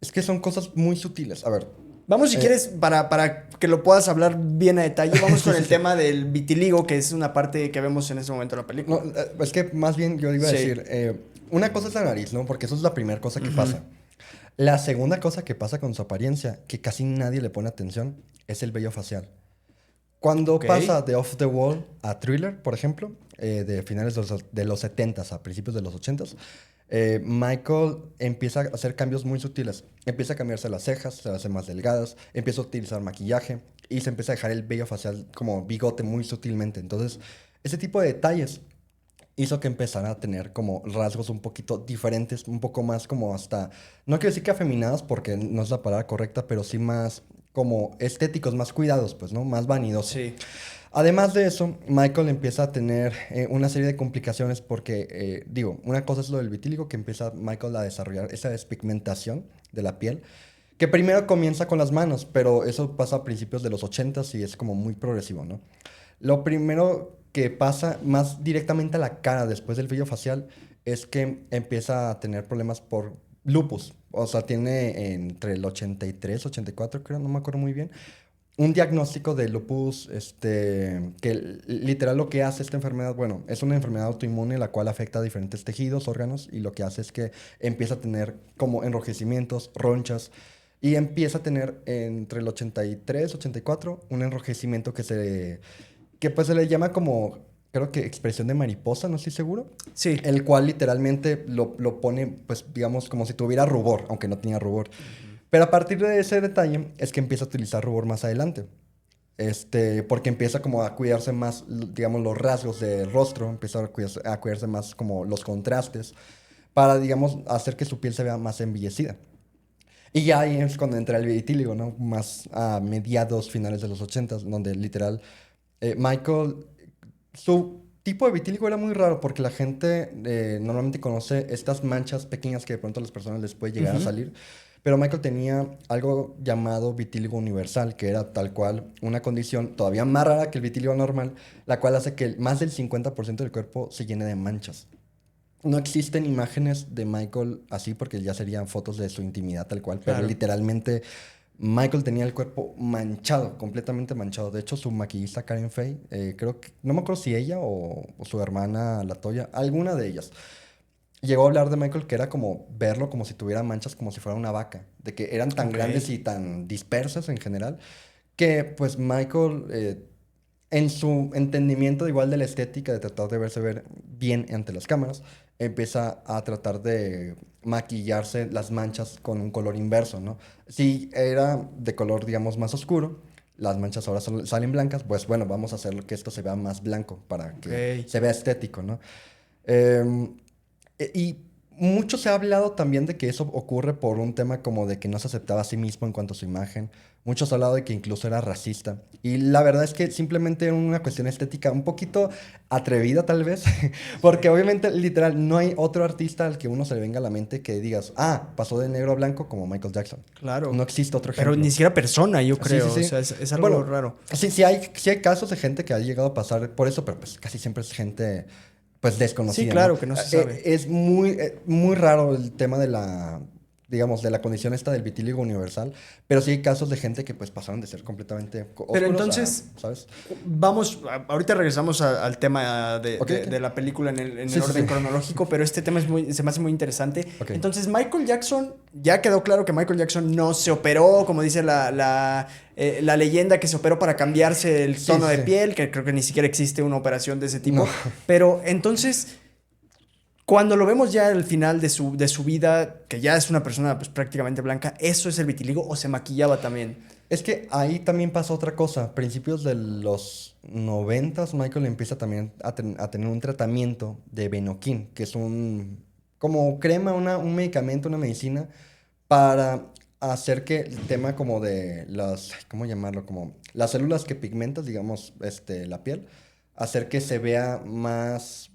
es que son cosas muy sutiles. A ver,
Vamos, si quieres, para que lo puedas hablar bien a detalle, vamos con
sí,
el
sí.
tema del vitiligo, que es una parte que vemos en ese momento en la película.
No, es que más bien yo iba a
Sí.
decir, una cosa es la nariz, ¿no? Porque eso es la primera cosa que
Ujú.
pasa. La segunda cosa que pasa con su apariencia, que casi nadie le pone atención, es el vello facial. Cuando
Ok.
pasa de Off the Wall a Thriller, por ejemplo, de finales de los 70s a principios de los 80s, Michael empieza a hacer cambios muy sutiles. Empieza a cambiarse las cejas, se las hace más delgadas, empieza a utilizar maquillaje y se empieza a dejar el vello facial como bigote muy sutilmente. Entonces, ese tipo de detalles hizo que empezara a tener como rasgos un poquito diferentes, un poco más como hasta, no quiero decir que afeminados porque no es la palabra correcta, pero sí más como estéticos, más cuidados, pues, ¿no? Más vanidoso.
Sí.
Además de eso, Michael empieza a tener una serie de complicaciones porque, digo, una cosa es lo del vitíligo, que empieza Michael a desarrollar esa despigmentación de la piel, que primero comienza con las manos, pero eso pasa a principios de los 80s y es como muy progresivo, ¿no? Lo primero que pasa más directamente a la cara después del vello facial es que empieza a tener problemas por lupus. O sea, tiene entre el 83, 84, creo, no me acuerdo muy bien, un diagnóstico de lupus, que literal lo que hace esta enfermedad, bueno, es una enfermedad autoinmune la cual afecta a diferentes tejidos, órganos, y lo que hace es que empieza a tener como enrojecimientos, ronchas, y empieza a tener entre el 83, 84, un enrojecimiento que pues se le llama como, creo que expresión de mariposa, no estoy seguro,
Sí.
el cual literalmente lo pone, pues digamos, como si tuviera rubor, aunque no tenía rubor. Pero a partir de ese detalle es que empieza a utilizar rubor más adelante. Porque empieza como a cuidarse más, digamos, los rasgos del rostro, empieza a cuidarse más como los contrastes, para, digamos, hacer que su piel se vea más embellecida. Y ya ahí es cuando entra el vitíligo, ¿no? Más a mediados, finales de los 80, donde literal Michael, su tipo de vitíligo era muy raro porque la gente normalmente conoce estas manchas pequeñas que de pronto a las personas les puede llegar a
Ujú.
salir. Pero Michael tenía algo llamado vitíligo universal, que era tal cual una condición todavía más rara que el vitíligo normal, la cual hace que más del 50% del cuerpo se llene de manchas. No existen imágenes de Michael así porque ya serían fotos de su intimidad tal cual, pero
Claro.
literalmente Michael tenía el cuerpo manchado, completamente manchado. De hecho, su maquillista Karen Fay, creo que, no me acuerdo si ella o su hermana Latoya, alguna de ellas, llegó a hablar de Michael que era como verlo como si tuviera manchas, como si fuera una vaca, de que eran tan
Ok.
grandes y tan dispersas en general, que pues Michael, en su entendimiento igual de la estética, de tratar de verse ver bien ante las cámaras, empieza a tratar de maquillarse las manchas con un color inverso, ¿no? Si era de color, digamos, más oscuro, las manchas ahora salen blancas, pues bueno, vamos a hacer que esto se vea más blanco para
Ok.
que se vea estético, ¿no? Em, y mucho se ha hablado también de que eso ocurre por un tema como de que no se aceptaba a sí mismo en cuanto a su imagen. Muchos han hablado de que incluso era racista. Y la verdad es que simplemente era una cuestión estética un poquito atrevida tal vez. Porque obviamente, literal, no hay otro artista al que uno se le venga a la mente que digas, ah, pasó de negro a blanco como Michael Jackson.
Claro.
No existe otro
Pero
ejemplo.
ni siquiera persona, yo
Sí, sí,
creo. O
sí.
sea, es algo
Bueno,
raro.
sí, sí hay casos de gente que ha llegado a pasar por eso, pero pues casi siempre es gente pues
Sí,
desconocida, ¿no?
claro, que no se sabe.
Es muy, muy raro el tema de digamos, de la condición esta del vitíligo universal, pero sí hay casos de gente que pues pasaron de ser completamente oscuros
Pero entonces,
¿sabes?
vamos, ahorita regresamos al tema
Ok, ok.
de la película en el
Sí, sí,
orden
sí.
cronológico, pero este tema se me hace muy interesante.
Ok.
Entonces, Michael Jackson, ya quedó claro que Michael Jackson no se operó, como dice la leyenda, que se operó para cambiarse el
Sí,
tono
sí,
de
sí.
piel, que creo que ni siquiera existe una operación de ese
No.
tipo. Pero entonces, cuando lo vemos ya al final de su vida, que ya es una persona pues, prácticamente blanca, ¿eso es el vitiligo o se maquillaba también?
Es que ahí también pasa otra cosa. Principios de los 90, Michael empieza también a tener un tratamiento de Benoquin, que es un como crema, un medicamento, una medicina para hacer que el tema como de las, ¿cómo llamarlo? Como las células que pigmentan, digamos, la piel, hacer que se vea más.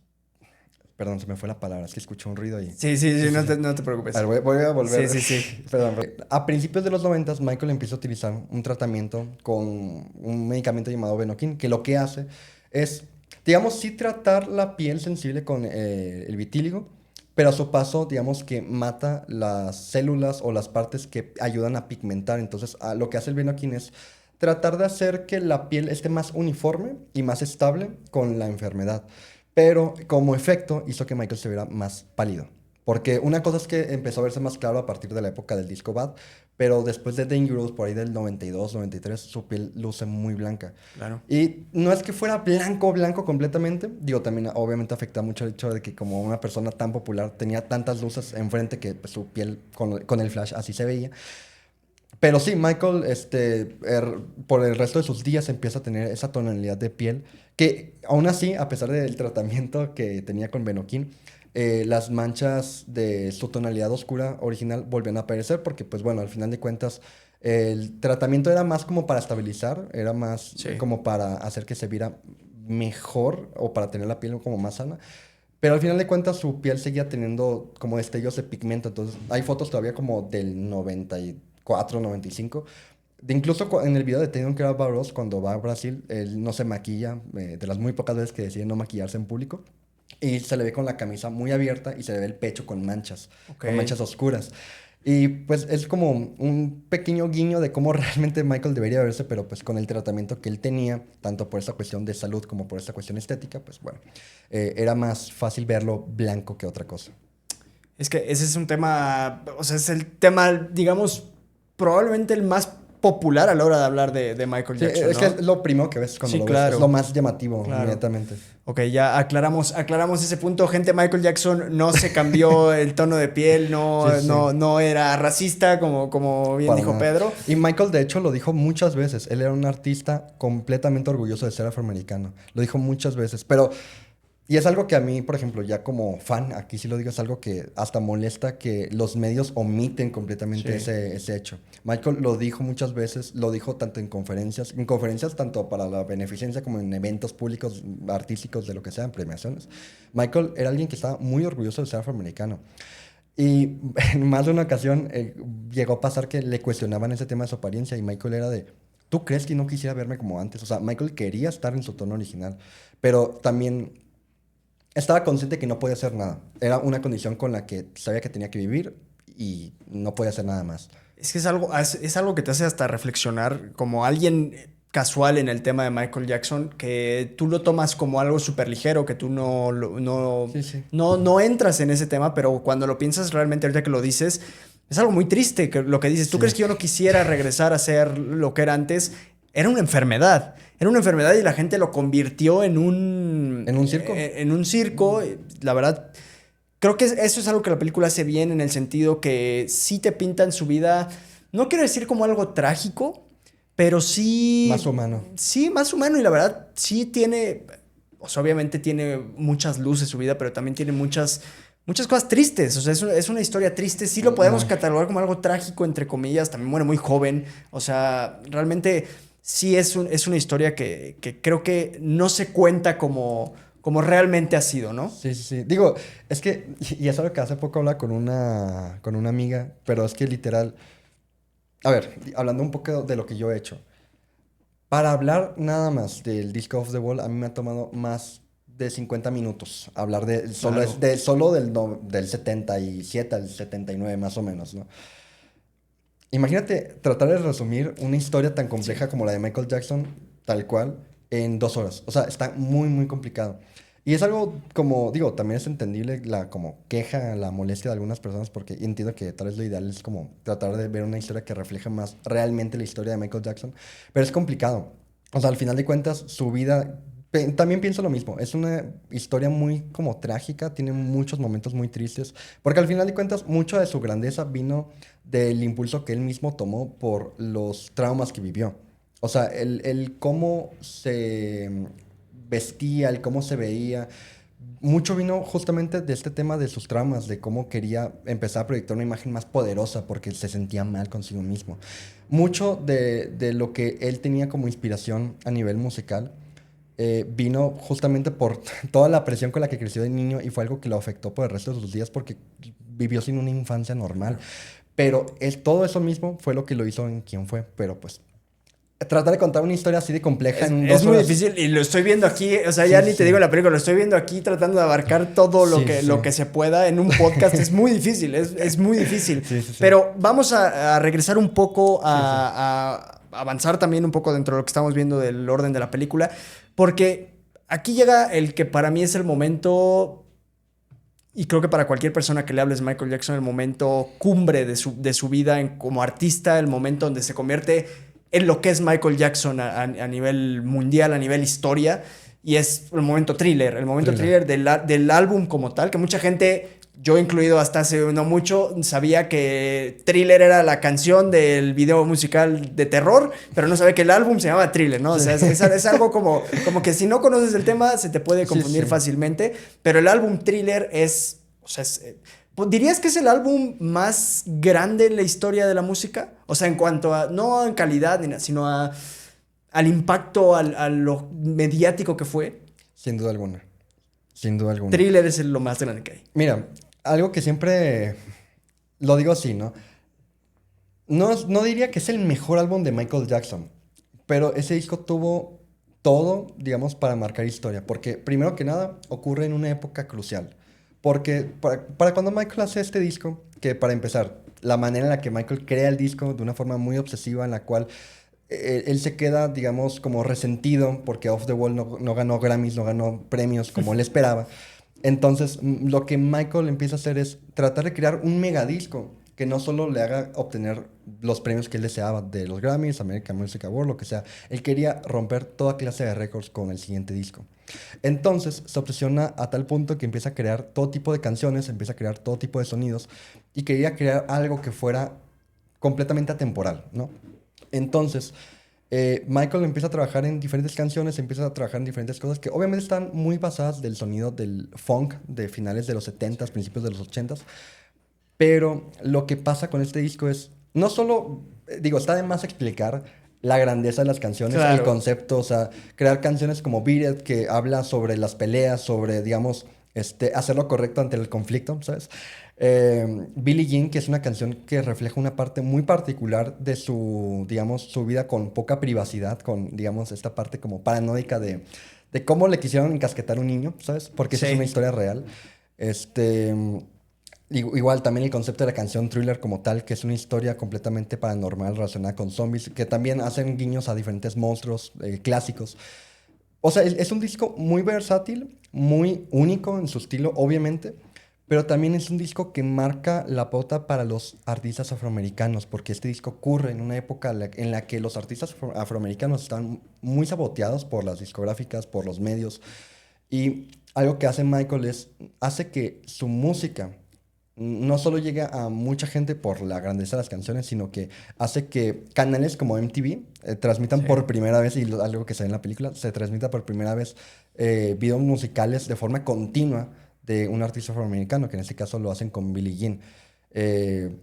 Perdón, se me fue la palabra, es que escuché un ruido ahí.
Sí, sí,
Sí,
sí,
sí, sí.
no te
A
preocupes.
ver, voy a
Sí,
volver.
sí, sí.
Perdón. A principios de los 90, Michael empieza a utilizar un tratamiento con un medicamento llamado Benoquin, que lo que hace es, digamos, sí tratar la piel sensible con el vitíligo, pero a su paso, digamos, que mata las células o las partes que ayudan a pigmentar. Entonces, lo que hace el Benoquin es tratar de hacer que la piel esté más uniforme y más estable con la enfermedad. Pero como efecto hizo que Michael se viera más pálido. Porque una cosa es que empezó a verse más claro a partir de la época del disco Bad, pero después de Dangerous, por ahí del 92, 93, su piel luce muy blanca.
Claro.
Y no es que fuera blanco, blanco completamente, digo, también obviamente afecta mucho el hecho de que como una persona tan popular tenía tantas luces enfrente que pues, su piel con el flash así se veía. Pero sí, Michael, por el resto de sus días empieza a tener esa tonalidad de piel que aún así, a pesar del tratamiento que tenía con Benoquin, las manchas de su tonalidad oscura original volvían a aparecer porque, pues bueno, al final de cuentas, el tratamiento era más como para estabilizar, era más
Sí.
como para hacer que se viera mejor o para tener la piel como más sana. Pero al final de cuentas su piel seguía teniendo como destellos de pigmento. Entonces hay fotos todavía como del 94, 95. De incluso en el video de Tatum Care Barros, cuando va a Brasil, él no se maquilla, de las muy pocas veces que decide no maquillarse en público. Y se le ve con la camisa muy abierta y se le ve el pecho
Ok.
con manchas oscuras. Y pues es como un pequeño guiño de cómo realmente Michael debería verse, pero pues con el tratamiento que él tenía, tanto por esta cuestión de salud como por esta cuestión estética, pues bueno, era más fácil verlo blanco que otra cosa.
Es que ese es un tema, o sea, es el tema, digamos, probablemente el más popular a la hora de hablar de Michael
Sí,
Jackson,
es que
¿no?
es lo primero que ves cuando
Sí,
lo ves, es
claro,
lo más llamativo
claro.
inmediatamente.
Ok, ya aclaramos ese punto. Gente, Michael Jackson no se cambió el tono de piel,
Sí, sí, sí.
no era racista, como bien
Para
dijo
nada.
Pedro.
Y Michael, de hecho, lo dijo muchas veces. Él era un artista completamente orgulloso de ser afroamericano. Lo dijo muchas veces. Pero, y es algo que a mí, por ejemplo, ya como fan, aquí sí lo digo, es algo que hasta molesta que los medios omiten completamente
Sí.
ese hecho. Michael lo dijo muchas veces, lo dijo tanto en conferencias tanto para la beneficencia como en eventos públicos, artísticos, de lo que sea, en premiaciones. Michael era alguien que estaba muy orgulloso de ser afroamericano. Y en más de una ocasión llegó a pasar que le cuestionaban ese tema de su apariencia y Michael era de, ¿tú crees que no quisiera verme como antes? O sea, Michael quería estar en su tono original, pero también estaba consciente que no podía hacer nada. Era una condición con la que sabía que tenía que vivir y no podía hacer nada más.
Es que es algo que te hace hasta reflexionar como alguien casual en el tema de Michael Jackson, que tú lo tomas como algo súper ligero, que tú
Sí, sí.
no entras en ese tema, pero cuando lo piensas realmente ahorita que lo dices, es algo muy triste que lo que dices. ¿Tú
Sí.
crees que yo no quisiera regresar a ser lo que era antes? Era una enfermedad. Era una enfermedad y la gente lo convirtió
¿En un circo?
en un circo. La verdad, creo que eso es algo que la película hace bien en el sentido que sí te pintan su vida, no quiero decir como algo trágico, pero
Más
sí,
humano.
sí, más humano y la verdad sí tiene, o sea, obviamente tiene muchas luces su vida, pero también tiene muchas cosas tristes, o sea, es una historia triste, sí lo podemos
Muy.
catalogar como algo trágico, entre comillas, también muere muy joven, o sea, realmente sí es una historia que creo que no se cuenta como realmente ha sido, ¿no?
Sí, sí, sí. Digo, es que, y es algo que hace poco hablaba con una amiga, pero es que literal, a ver, hablando un poco de lo que yo he hecho. Para hablar nada más del Disco of the Wall, a mí me ha tomado más de 50 minutos. Hablar de
Claro.
solo del 77 al 79 más o menos, ¿no? Imagínate tratar de resumir una historia tan compleja como la de Michael Jackson, tal cual, en 2 horas. O sea, está muy, muy complicado. Y es algo como, digo, también es entendible la como queja, la molestia de algunas personas, porque entiendo que tal vez lo ideal es como tratar de ver una historia que refleje más realmente la historia de Michael Jackson, pero es complicado. O sea, al final de cuentas, su vida, también pienso lo mismo, es una historia muy como trágica, tiene muchos momentos muy tristes, porque al final de cuentas, mucho de su grandeza vino del impulso que él mismo tomó por los traumas que vivió. O sea, el cómo se vestía, el cómo se veía, mucho vino justamente de este tema de sus traumas, de cómo quería empezar a proyectar una imagen más poderosa porque se sentía mal consigo mismo. Mucho de lo que él tenía como inspiración a nivel musical vino justamente por toda la presión con la que creció de niño y fue algo que lo afectó por el resto de sus días porque vivió sin una infancia normal. Pero todo eso mismo fue lo que lo hizo en quien fue. Pero pues, tratar de contar una historia así de compleja en
Es
dos
muy
horas.
difícil y lo estoy viendo aquí, o sea,
Sí,
ya
sí,
ni te
sí.
digo la película, lo estoy viendo aquí tratando de abarcar todo
Sí, sí,
lo que se pueda en un podcast, es muy difícil, es muy difícil.
sí, sí, sí.
Pero vamos a regresar un poco,
Sí, sí.
a avanzar también un poco dentro de lo que estamos viendo del orden de la película, porque aquí llega el que para mí es el momento, y creo que para cualquier persona que le hables Michael Jackson, el momento cumbre de su vida como artista, el momento donde se convierte en lo que es Michael Jackson a nivel mundial, a nivel historia, y es el momento
Thriller.
thriller del álbum como tal, que mucha gente, yo incluido hasta hace no mucho, sabía que Thriller era la canción del video musical de terror, pero no sabía que el álbum se llamaba Thriller, ¿no? O
Sí.
sea, es algo como que si no conoces el tema se te puede
Sí,
confundir
sí.
fácilmente, pero el álbum Thriller es, o sea, pues, ¿dirías que es el álbum más grande en la historia de la música? O sea, en cuanto a, no en calidad, sino al impacto, a lo mediático que fue.
Sin duda alguna. Sin duda alguna.
Thriller es lo más grande que hay.
Mira, algo que siempre lo digo así, ¿no? No diría que es el mejor álbum de Michael Jackson, pero ese disco tuvo todo, digamos, para marcar historia. Porque, primero que nada, ocurre en una época crucial. Porque para cuando Michael hace este disco, que para empezar, la manera en la que Michael crea el disco de una forma muy obsesiva, en la cual él se queda, digamos, como resentido porque Off the Wall no ganó Grammys, no ganó premios como él esperaba. Entonces, lo que Michael empieza a hacer es tratar de crear un megadisco que no solo le haga obtener los premios que él deseaba de los Grammys, American Music Award, lo que sea. Él quería romper toda clase de récords con el siguiente disco. Entonces, se obsesiona a tal punto que empieza a crear todo tipo de canciones, empieza a crear todo tipo de sonidos y quería crear algo que fuera completamente atemporal, ¿no? Entonces, Michael empieza a trabajar en diferentes canciones, empieza a trabajar en diferentes cosas que obviamente están muy basadas del sonido del funk de finales de los 70s, principios de los 80s. Pero lo que pasa con este disco es, no solo, digo, está de más explicar la grandeza de las canciones, el
Claro.
concepto, o sea, crear canciones como Beat It, que habla sobre las peleas, sobre, digamos, hacer lo correcto ante el conflicto, ¿sabes? Billie Jean, que es una canción que refleja una parte muy particular de su, digamos, su vida con poca privacidad, con, digamos, esta parte como paranoica de cómo le quisieron encasquetar a un niño, ¿sabes? Porque esa es una
Sí.
historia real. Este... Igual también el concepto de la canción Thriller como tal, que es una historia completamente paranormal relacionada con zombies, que también hacen guiños a diferentes monstruos clásicos. O sea, es un disco muy versátil, muy único en su estilo, obviamente, pero también es un disco que marca la pauta para los artistas afroamericanos, porque este disco ocurre en una época en la que los artistas afroamericanos están muy saboteados por las discográficas, por los medios, y algo que hace Michael es, hace que su música no solo llega a mucha gente por la grandeza de las canciones, sino que hace que canales como MTV transmitan
Sí.
por primera vez, y algo que se ve en la película, se transmita por primera vez videos musicales de forma continua de un artista afroamericano, que en este caso lo hacen con Billie Jean. Eh,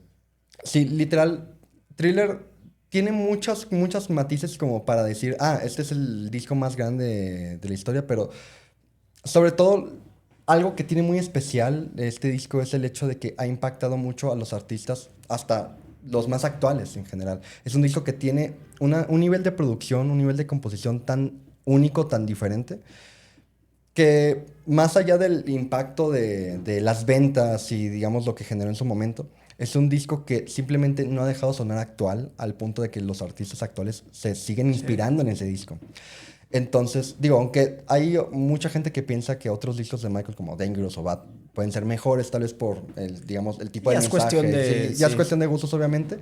sí, literal, Thriller tiene muchos matices como para decir, ah, este es el disco más grande de la historia, pero sobre todo, algo que tiene muy especial este disco es el hecho de que ha impactado mucho a los artistas, hasta los más actuales en general. Es un disco que tiene un nivel de producción, un nivel de composición tan único, tan diferente, que más allá del impacto de las ventas y digamos lo que generó en su momento, es un disco que simplemente no ha dejado sonar actual al punto de que los artistas actuales se siguen
Sí.
inspirando en ese disco. Entonces, digo, aunque hay mucha gente que piensa que otros discos de Michael como Dangerous o Bad pueden ser mejores tal vez por el, digamos, el tipo de
Ya es cuestión
mensaje,
de...
sí, ya es
Sí.
cuestión de gustos obviamente.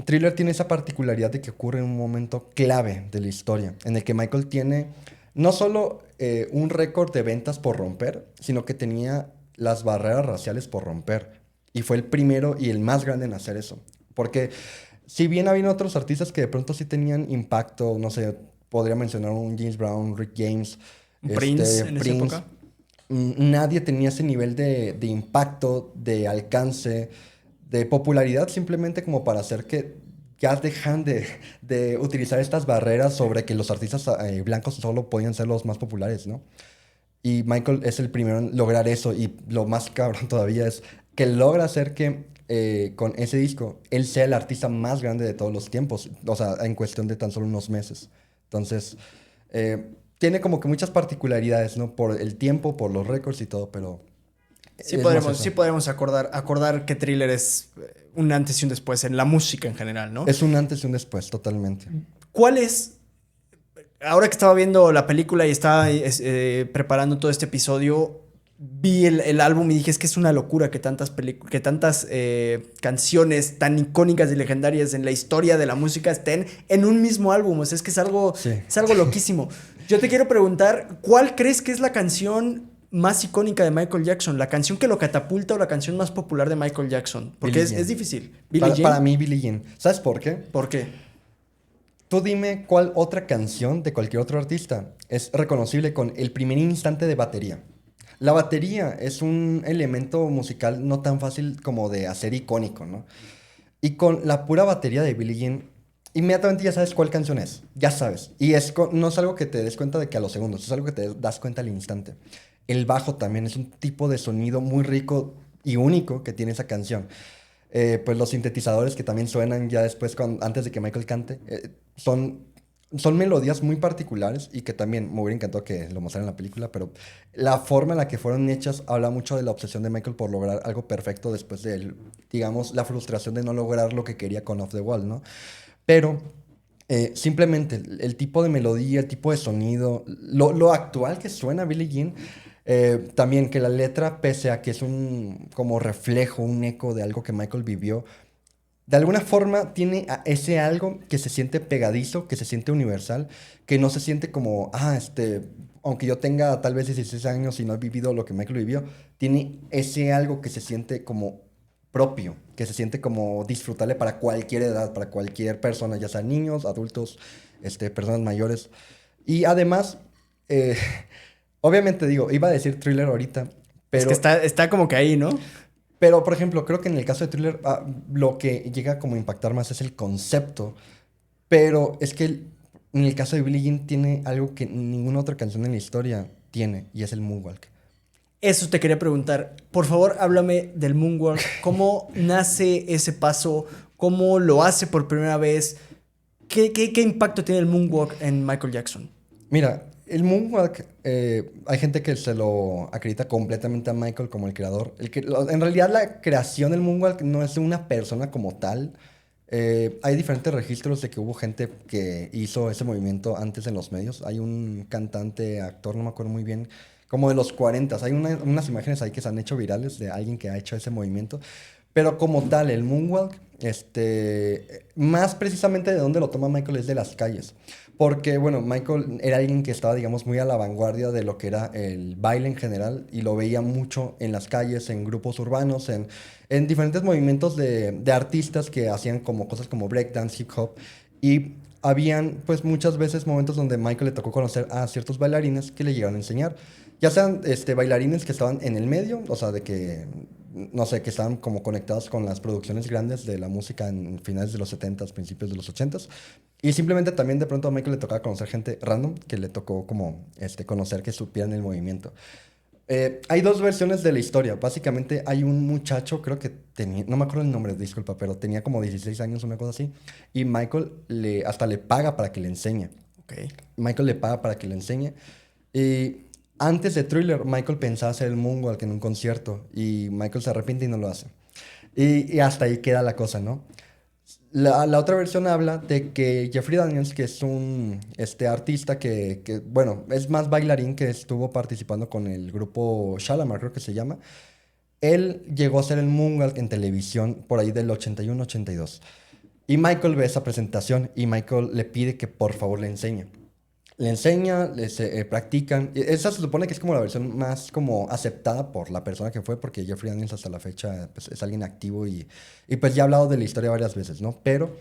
Thriller tiene esa particularidad de que ocurre en un momento clave de la historia, en el que Michael tiene no solo un récord de ventas por romper, sino que tenía las barreras raciales por romper. Y fue el primero y el más grande en hacer eso. Porque si bien había otros artistas que de pronto sí tenían impacto, no sé, podría mencionar un James Brown, Rick James,
Prince en esa
Prince,
época.
nadie tenía ese nivel de impacto, de alcance, de popularidad simplemente como para hacer que ya dejan de utilizar estas barreras sobre que los artistas blancos solo podían ser los más populares, ¿no? Y Michael es el primero en lograr eso y lo más cabrón todavía es que logra hacer que con ese disco él sea el artista más grande de todos los tiempos, o sea, en cuestión de tan solo unos meses. Entonces, tiene como que muchas particularidades, ¿no? Por el tiempo, por los récords y todo, pero es más
Sí
eso.
podremos acordar que Thriller es un antes y un después en la música en general, ¿no?
Es un antes y un después, totalmente.
¿Cuál es, ahora que estaba viendo la película y estaba preparando todo este episodio, vi el álbum y dije, es que es una locura que que tantas canciones tan icónicas y legendarias en la historia de la música estén en un mismo álbum. O sea,
Sí.
es algo loquísimo. Yo te quiero preguntar, ¿cuál crees que es la canción más icónica de Michael Jackson? ¿La canción que lo catapulta o la canción más popular de Michael Jackson? Porque
Billie
es
Jean.
difícil. ¿Billie
Para
Jean?
mí, Billie Jean. ¿Sabes por qué?
¿Por qué?
Tú dime cuál otra canción de cualquier otro artista es reconocible con el primer instante de batería. La batería es un elemento musical no tan fácil como de hacer icónico, ¿no? Y con la pura batería de Billie Jean, inmediatamente ya sabes cuál canción es. Ya sabes. Y no es algo que te des cuenta de que a los segundos, es algo que te das cuenta al instante. El bajo también es un tipo de sonido muy rico y único que tiene esa canción. Pues los sintetizadores que también suenan ya después, antes de que Michael cante, son melodías muy particulares y que también me hubiera encantado que lo mostraran en la película, pero la forma en la que fueron hechas habla mucho de la obsesión de Michael por lograr algo perfecto después de, digamos, la frustración de no lograr lo que quería con Off the Wall, ¿no? Pero simplemente el tipo de melodía, el tipo de sonido, lo actual que suena Billie Jean, también que la letra, pese a que es un como reflejo, un eco de algo que Michael vivió, de alguna forma tiene ese algo que se siente pegadizo, que se siente universal, que no se siente como, aunque yo tenga tal vez 16 años y no he vivido lo que Michael vivió, tiene ese algo que se siente como propio, que se siente como disfrutable para cualquier edad, para cualquier persona, ya sean niños, adultos, personas mayores. Y además, eh, obviamente digo, iba a decir Thriller ahorita,
Es que
pero
está como que ahí, ¿no?
por ejemplo, creo que en el caso de Thriller, lo que llega como a impactar más es el concepto. Pero es que en el caso de Billie Jean tiene algo que ninguna otra canción en la historia tiene, y es el moonwalk.
Eso te quería preguntar. Por favor, háblame del moonwalk. ¿Cómo nace ese paso? ¿Cómo lo hace por primera vez? ¿Qué impacto tiene el moonwalk en Michael Jackson?
Mira, el moonwalk, hay gente que se lo acredita completamente a Michael como el creador. En realidad la creación del moonwalk no es de una persona como tal. Hay diferentes registros de que hubo gente que hizo ese movimiento antes en los medios. Hay un cantante, actor, no me acuerdo muy bien, como de los 40. Hay unas imágenes ahí que se han hecho virales de alguien que ha hecho ese movimiento. Pero como tal, el moonwalk, más precisamente de dónde lo toma Michael es de las calles. Porque, bueno, Michael era alguien que estaba, digamos, muy a la vanguardia de lo que era el baile en general y lo veía mucho en las calles, en grupos urbanos, en diferentes movimientos de artistas que hacían como cosas como breakdance, hip hop. Y habían, pues, muchas veces momentos donde Michael le tocó conocer a ciertos bailarines que le llegaron a enseñar. Ya sean bailarines que estaban en el medio, o sea, de que, no sé, que estaban como conectados con las producciones grandes de la música en finales de los 70s, principios de los 80s. Y simplemente también de pronto a Michael le tocaba conocer gente random que le tocó como conocer que supieran el movimiento. Hay dos versiones de la historia. Básicamente hay un muchacho, creo que tenía, no me acuerdo el nombre, disculpa, pero tenía como 16 años, una cosa así. Y Michael hasta le paga para que le enseñe.
Ok.
Michael le paga para que le enseñe. Y Antes de Thriller, Michael pensaba hacer el Moonwalk en un concierto y Michael se arrepiente y no lo hace. Y hasta ahí queda la cosa, ¿no? La otra versión habla de que Jeffrey Daniels, que es un artista bueno, es más bailarín, que estuvo participando con el grupo Shalamar, creo que se llama. Él llegó a hacer el Moonwalk en televisión por ahí del 81-82. Y Michael ve esa presentación y Michael le pide que por favor le enseñe. Le enseña, practican. Esa se supone que es como la versión más como aceptada por la persona que fue, porque Jeffrey Daniels hasta la fecha pues, es alguien activo y pues ya ha hablado de la historia varias veces, ¿no? Pero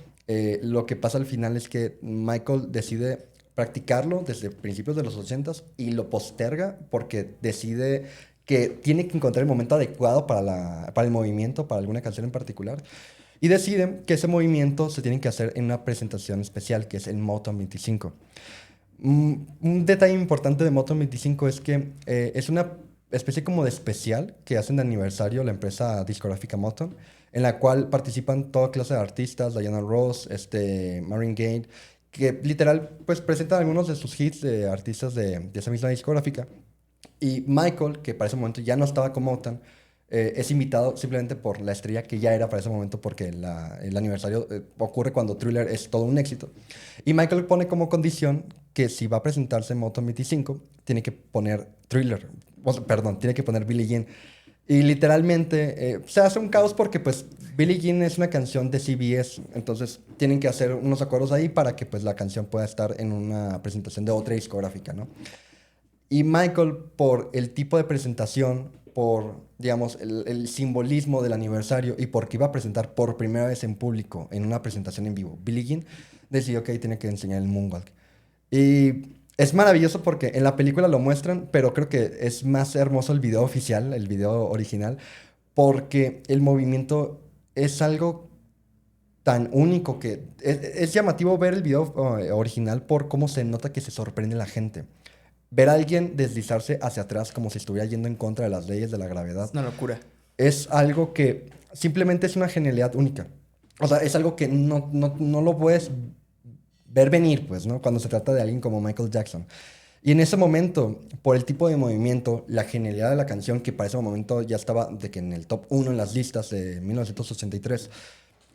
lo que pasa al final es que Michael decide practicarlo desde principios de los 80s y lo posterga porque decide que tiene que encontrar el momento adecuado para el movimiento, para alguna canción en particular. Y decide que ese movimiento se tiene que hacer en una presentación especial, que es el Motown 25. Un detalle importante de Motown 25 es que es una especie como de especial que hacen de aniversario la empresa discográfica Motown, en la cual participan toda clase de artistas, Diana Ross, Marvin Gaye, que literal pues presentan algunos de sus hits de artistas de esa misma discográfica. Y Michael, que para ese momento ya no estaba con Motown, es invitado simplemente por la estrella que ya era para ese momento, porque el aniversario ocurre cuando Thriller es todo un éxito. Y Michael pone como condición que si va a presentarse en Motown 25, tiene que poner Thriller, perdón, tiene que poner Billie Jean. Y literalmente se hace un caos porque pues Billie Jean es una canción de CBS, entonces tienen que hacer unos acuerdos ahí para que pues la canción pueda estar en una presentación de otra discográfica, ¿no? Y Michael, por el tipo de presentación, por, digamos, el simbolismo del aniversario y porque iba a presentar por primera vez en público, en una presentación en vivo, Billie Jean, decidió que ahí tenía que enseñar el Moonwalk. Y es maravilloso porque en la película lo muestran, pero creo que es más hermoso el video oficial, el video original, porque el movimiento es algo tan único que es llamativo ver el video original por cómo se nota que se sorprende la gente. Ver a alguien deslizarse hacia atrás como si estuviera yendo en contra de las leyes de la gravedad
Es una locura.
es algo que simplemente es una genialidad única. O sea, es algo que no lo puedes ver venir, pues, ¿no? Cuando se trata de alguien como Michael Jackson. Y en ese momento, por el tipo de movimiento, la genialidad de la canción, que para ese momento ya estaba de que en el top 1 en las listas de 1983,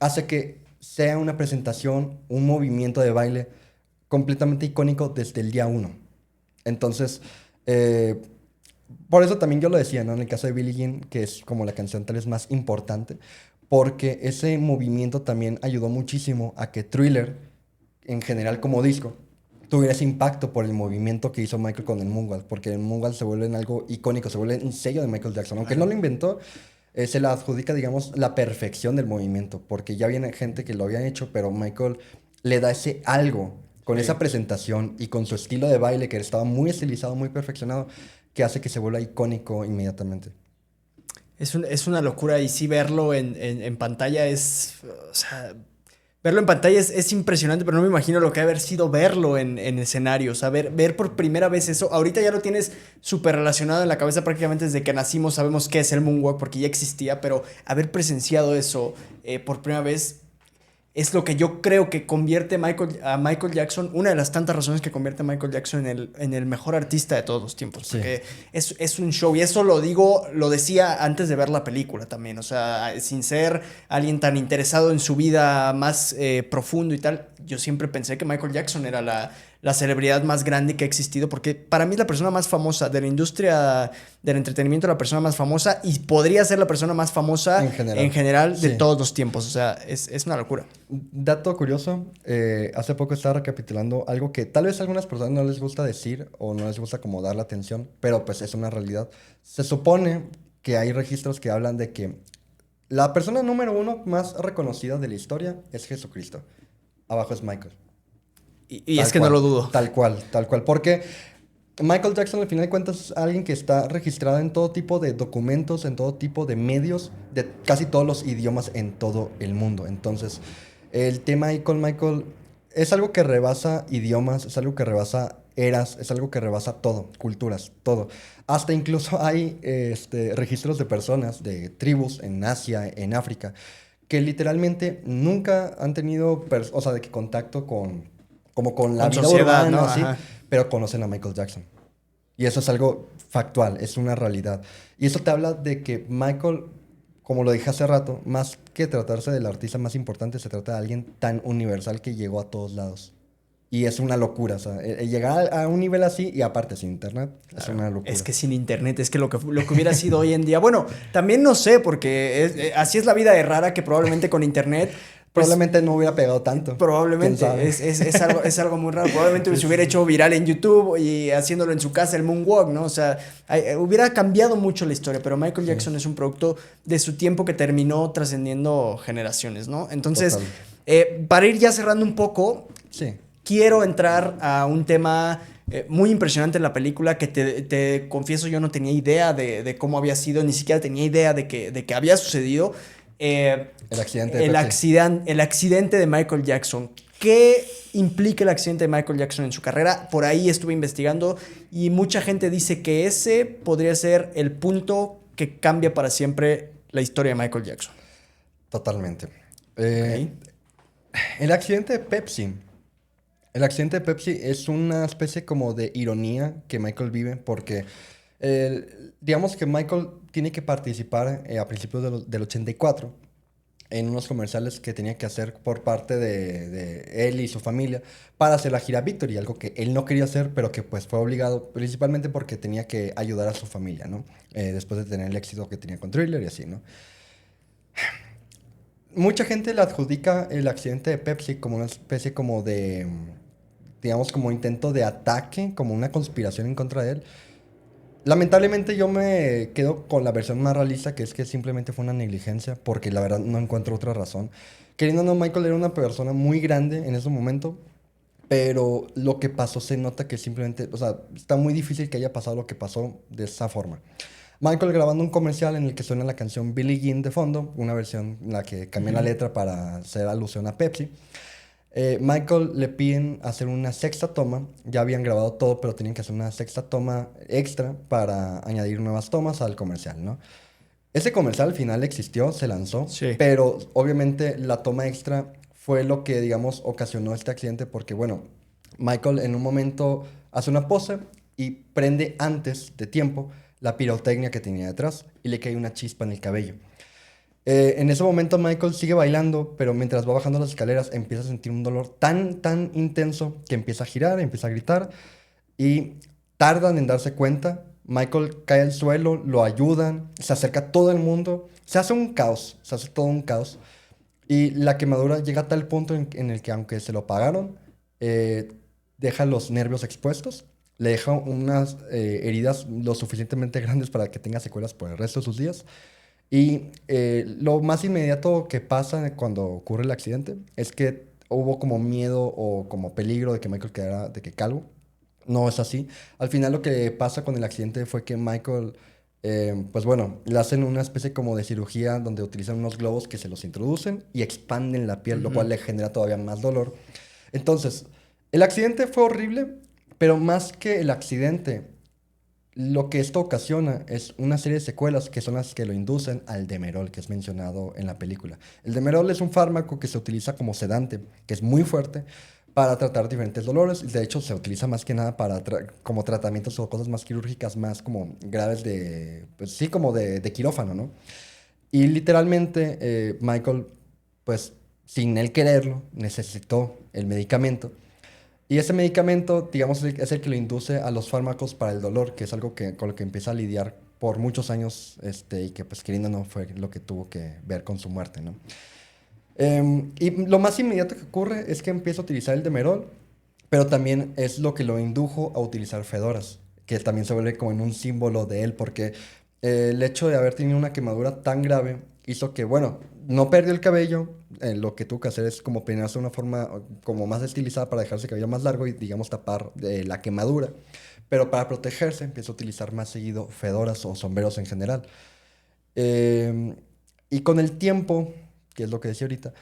hace que sea una presentación, un movimiento de baile completamente icónico desde el día 1. Entonces, eh, por eso también yo lo decía, ¿no? En el caso de Billie Jean, que es como la canción tal vez más importante, porque ese movimiento también ayudó muchísimo a que Thriller, en general como disco, tuviera ese impacto por el movimiento que hizo Michael con el Moonwalk, porque el Moonwalk se vuelve en algo icónico, se vuelve un sello de Michael Jackson. Aunque no lo inventó, se le adjudica, digamos, la perfección del movimiento, porque ya viene gente que lo había hecho, pero Michael le da ese algo con esa presentación y con su estilo de baile que estaba muy estilizado, muy perfeccionado, que hace que se vuelva icónico inmediatamente.
Es una locura y sí verlo en pantalla es, o sea, verlo en pantalla es impresionante, pero no me imagino lo que ha haber sido verlo en escenario, o sea, ver por primera vez eso. Ahorita ya lo tienes súper relacionado en la cabeza prácticamente desde que nacimos, sabemos qué es el Moonwalk porque ya existía, pero haber presenciado eso por primera vez es lo que yo creo que convierte a Michael Jackson, una de las tantas razones que convierte a Michael Jackson en el mejor artista de todos los tiempos.
Sí.
Porque es un show. Y eso lo decía antes de ver la película también. O sea, sin ser alguien tan interesado en su vida más profundo y tal, yo siempre pensé que Michael Jackson era la celebridad más grande que ha existido. Porque para mí es la persona más famosa de la industria del entretenimiento, la persona más famosa y podría ser la persona más famosa en general de
Sí.
todos los tiempos. O sea, es una locura.
Dato curioso, hace poco estaba recapitulando algo que tal vez a algunas personas no les gusta decir o no les gusta como dar la atención, pero pues es una realidad. Se supone que hay registros que hablan de que la persona número uno más reconocida de la historia es Jesucristo. Abajo es Michael.
Y
Tal
es que
cual,
no lo dudo.
tal cual, tal cual. Porque Michael Jackson, al final de cuentas, es alguien que está registrado en todo tipo de documentos, en todo tipo de medios, de casi todos los idiomas en todo el mundo. Entonces, el tema ahí con Michael es algo que rebasa idiomas, es algo que rebasa eras, es algo que rebasa todo, culturas, todo. Hasta incluso hay registros de personas, de tribus en Asia, en África, que literalmente nunca han tenido, o sea, de que contacto con, como con la
Con
vida
sociedad,
urbana,
¿no?
así,
Ajá.
pero conocen a Michael Jackson. Y eso es algo factual, es una realidad. Y eso te habla de que Michael, como lo dije hace rato, más que tratarse del artista más importante, se trata de alguien tan universal que llegó a todos lados. Y es una locura, o sea, llegar a un nivel así y aparte sin internet, es
Claro.
una
Es
locura.
que sin internet, es que lo que hubiera sido hoy en día. Bueno, también no sé, porque así es la vida de rara que probablemente con internet, pues
Probablemente no hubiera pegado tanto, quién
probablemente
sabe.
es algo muy raro. Probablemente
Sí,
se
sí,
hubiera
sí.
hecho viral en YouTube y haciéndolo en su casa, el Moonwalk, ¿no? O sea, hubiera cambiado mucho la historia, pero Michael
Sí,
Jackson es un producto de su tiempo que terminó trascendiendo generaciones, ¿no? Entonces,
total.
para ir ya cerrando un poco,
Sí,
quiero entrar a un tema muy impresionante en la película que te confieso yo no tenía idea de cómo había sido, ni siquiera tenía idea de que había sucedido. Eh,
el accidente de Pepsi.
el accidente de Michael Jackson. ¿Qué implica el accidente de Michael Jackson en su carrera? Por ahí estuve investigando y mucha gente dice que ese podría ser el punto que cambia para siempre la historia de Michael Jackson.
Totalmente.
Ok.
El accidente de Pepsi. El accidente de Pepsi es una especie como de ironía que Michael vive porque digamos que Michael tiene que participar a principios del 84 en unos comerciales que tenía que hacer por parte de él y su familia para hacer la gira Victory, algo que él no quería hacer, pero que pues fue obligado principalmente porque tenía que ayudar a su familia, ¿no? Después de tener el éxito que tenía con Thriller y así, ¿no? Mucha gente le adjudica el accidente de Pepsi como una especie como de, digamos, como intento de ataque, como una conspiración en contra de él. Lamentablemente yo me quedo con la versión más realista, que es que simplemente fue una negligencia, porque la verdad no encuentro otra razón. Queriendo o no, Michael era una persona muy grande en ese momento, pero lo que pasó se nota que simplemente, o sea, está muy difícil que haya pasado lo que pasó de esa forma. Michael grabando un comercial en el que suena la canción Billie Jean de fondo, una versión en la que cambian la
Ujú.
letra para hacer alusión a Pepsi. Michael le piden hacer una sexta toma, ya habían grabado todo, pero tenían que hacer una sexta toma extra para añadir nuevas tomas al comercial, ¿no? Ese comercial al final existió, se lanzó,
Sí.
pero obviamente la toma extra fue lo que, digamos, ocasionó este accidente porque, bueno, Michael en un momento hace una pose y prende antes de tiempo la pirotecnia que tenía detrás y le cae una chispa en el cabello. En ese momento Michael sigue bailando, pero mientras va bajando las escaleras empieza a sentir un dolor tan intenso que empieza a girar, empieza a gritar y tardan en darse cuenta. Michael cae al suelo, lo ayudan, se acerca todo el mundo, se hace un caos, se hace todo un caos. Y la quemadura llega a tal punto en el que aunque se lo pagaron, eh, deja los nervios expuestos, le deja unas heridas lo suficientemente grandes para que tenga secuelas por el resto de sus días. Y lo más inmediato que pasa cuando ocurre el accidente es que hubo como miedo o como peligro de que Michael quedara de que calvo. No es así. Al final lo que pasa con el accidente fue que Michael, pues bueno, le hacen una especie como de cirugía donde utilizan unos globos que se los introducen y expanden la piel, lo cual
Ujú.
le genera todavía más dolor. Entonces, el accidente fue horrible, pero más que el accidente, lo que esto ocasiona es una serie de secuelas que son las que lo inducen al Demerol, que es mencionado en la película. El Demerol es un fármaco que se utiliza como sedante, que es muy fuerte para tratar diferentes dolores. De hecho, se utiliza más que nada para como tratamientos o cosas más quirúrgicas, más como graves de, pues sí, como de quirófano, ¿no? Y literalmente Michael, pues sin él quererlo, necesitó el medicamento y ese medicamento, digamos, es el que lo induce a los fármacos para el dolor, que es algo que, con lo que empieza a lidiar por muchos años, y que pues queriendo o no fue lo que tuvo que ver con su muerte, ¿no? Y lo más inmediato que ocurre es que empieza a utilizar el Demerol, pero también es lo que lo indujo a utilizar fedoras, que también se vuelve como en un símbolo de él, porque el hecho de haber tenido una quemadura tan grave hizo que, bueno, no perdió el cabello, lo que tuvo que hacer es como peinarse de una forma como más estilizada para dejarse el cabello más largo y, digamos, tapar la quemadura, pero para protegerse empieza a utilizar más seguido fedoras o sombreros en general. Em, y con el tiempo, que es lo que decía ahorita,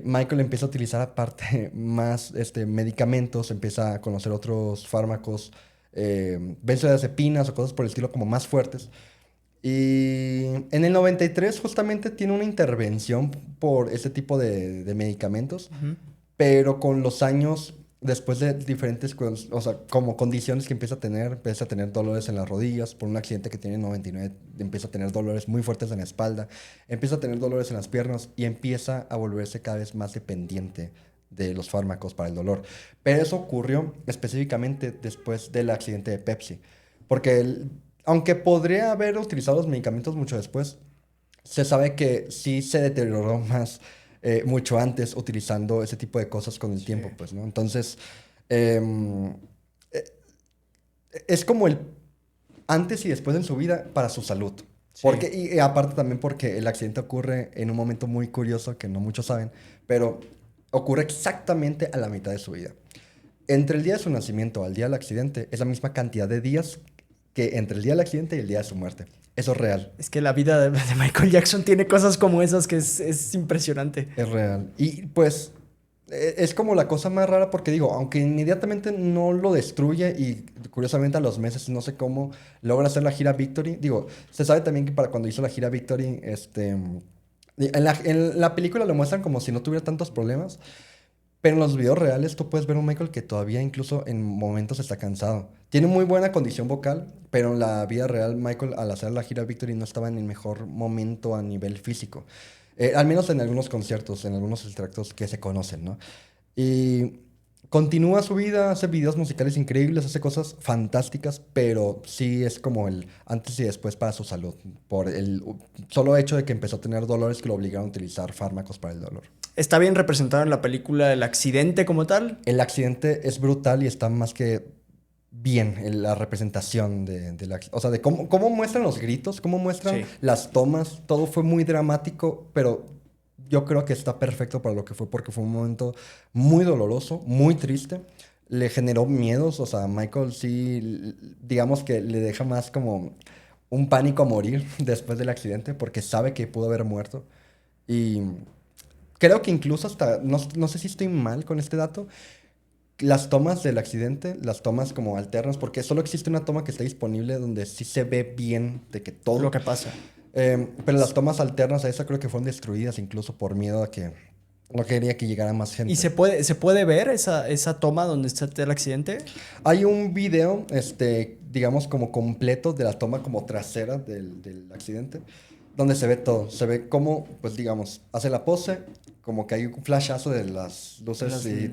Michael empieza a utilizar aparte más medicamentos, empieza a conocer otros fármacos, benzodiazepinas o cosas por el estilo como más fuertes. Y en el 93 justamente tiene una intervención por este tipo de medicamentos,
Ujú.
pero con los años después de diferentes, o sea, como condiciones que empieza a tener dolores en las rodillas, por un accidente que tiene en 99, empieza a tener dolores muy fuertes en la espalda, empieza a tener dolores en las piernas y empieza a volverse cada vez más dependiente de los fármacos para el dolor. Pero eso ocurrió específicamente después del accidente de Pepsi, porque aunque podría haber utilizado los medicamentos mucho después, se sabe que sí se deterioró más mucho antes utilizando ese tipo de cosas con el tiempo, pues, ¿no? Entonces, em, eh, es como el antes y después en su vida para su salud.
Sí.
Porque, y aparte también porque el accidente ocurre en un momento muy curioso que no muchos saben, pero ocurre exactamente a la mitad de su vida. Entre el día de su nacimiento al día del accidente es la misma cantidad de días que entre el día del accidente y el día de su muerte. Eso es real.
Es que la vida de Michael Jackson tiene cosas como esas que es impresionante.
Es real. Y pues es como la cosa más rara porque digo, aunque inmediatamente no lo destruye y curiosamente a los meses no sé cómo logra hacer la gira Victory. Digo, se sabe también que para cuando hizo la gira Victory, en la película lo muestran como si no tuviera tantos problemas. Pero en los videos reales tú puedes ver un Michael que todavía incluso en momentos está cansado. Tiene muy buena condición vocal, pero en la vida real Michael al hacer la gira Victory no estaba en el mejor momento a nivel físico. Al menos en algunos conciertos, en algunos extractos que se conocen, ¿no? Y continúa su vida, hace videos musicales increíbles, hace cosas fantásticas, pero sí es como el antes y después para su salud, por el solo hecho de que empezó a tener dolores que lo obligaron a utilizar fármacos para el dolor.
¿Está bien representado en la película el accidente como tal?
El accidente es brutal y está más que bien en la representación o sea, de cómo muestran los gritos, cómo muestran
Sí.
las tomas. Todo fue muy dramático, pero yo creo que está perfecto para lo que fue, porque fue un momento muy doloroso, muy triste. Le generó miedos, o sea, Michael sí, digamos que le deja más como un pánico a morir después del accidente, porque sabe que pudo haber muerto. Y creo que incluso hasta, no sé si estoy mal con este dato, las tomas del accidente, las tomas como alternas, porque solo existe una toma que está disponible donde sí se ve bien de que todo.
Lo que pasa.
Pero las tomas alternas a esa creo que fueron destruidas incluso por miedo a que no quería que llegara más gente.
¿Y se puede ver esa toma donde está el accidente?
Hay un video, digamos, como completo de la toma como trasera del accidente, donde se ve todo. Se ve cómo, pues, digamos, hace la pose, como que hay un flashazo de las luces y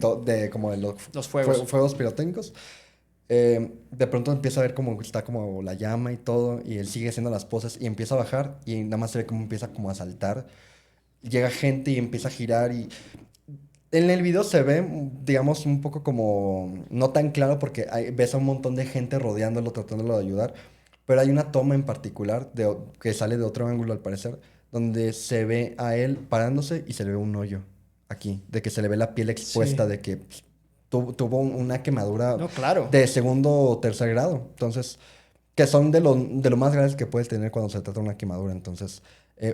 como de
Los fuegos.
fuegos pirotécnicos. De pronto empieza a ver cómo está como la llama y todo, y él sigue haciendo las poses y empieza a bajar y nada más se ve cómo empieza como a saltar. Llega gente y empieza a girar y en el video se ve, digamos, un poco como no tan claro porque ves a un montón de gente rodeándolo, tratándolo de ayudar, pero hay una toma en particular que sale de otro ángulo al parecer, donde se ve a él parándose y se le ve un hoyo aquí, de que se le ve la piel expuesta,
Sí.
de que pues, tuvo una quemadura
No, claro.
de segundo o tercer grado. Entonces, que son de lo más graves que puedes tener cuando se trata de una quemadura. Entonces,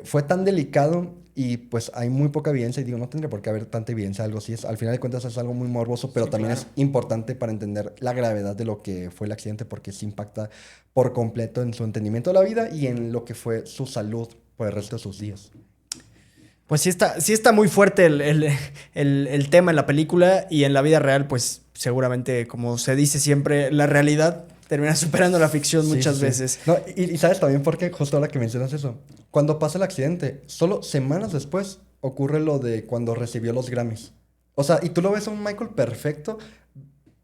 fue tan delicado y pues hay muy poca evidencia. Y digo, no tendría por qué haber tanta evidencia de algo así. Al final de cuentas es algo muy morboso, pero
Sí,
también
claro.
es importante para entender la gravedad de lo que fue el accidente porque se impacta por completo en su entendimiento de la vida y en lo que fue su salud por el resto de sus días.
Pues sí está muy fuerte el tema en la película y en la vida real, pues seguramente, como se dice siempre, la realidad termina superando la ficción
Sí,
muchas
sí, sí.
veces.
No, y sabes también por qué, justo ahora que mencionas eso, cuando pasa el accidente, solo semanas después ocurre lo de cuando recibió los Grammys. O sea, y tú lo ves a un Michael perfecto.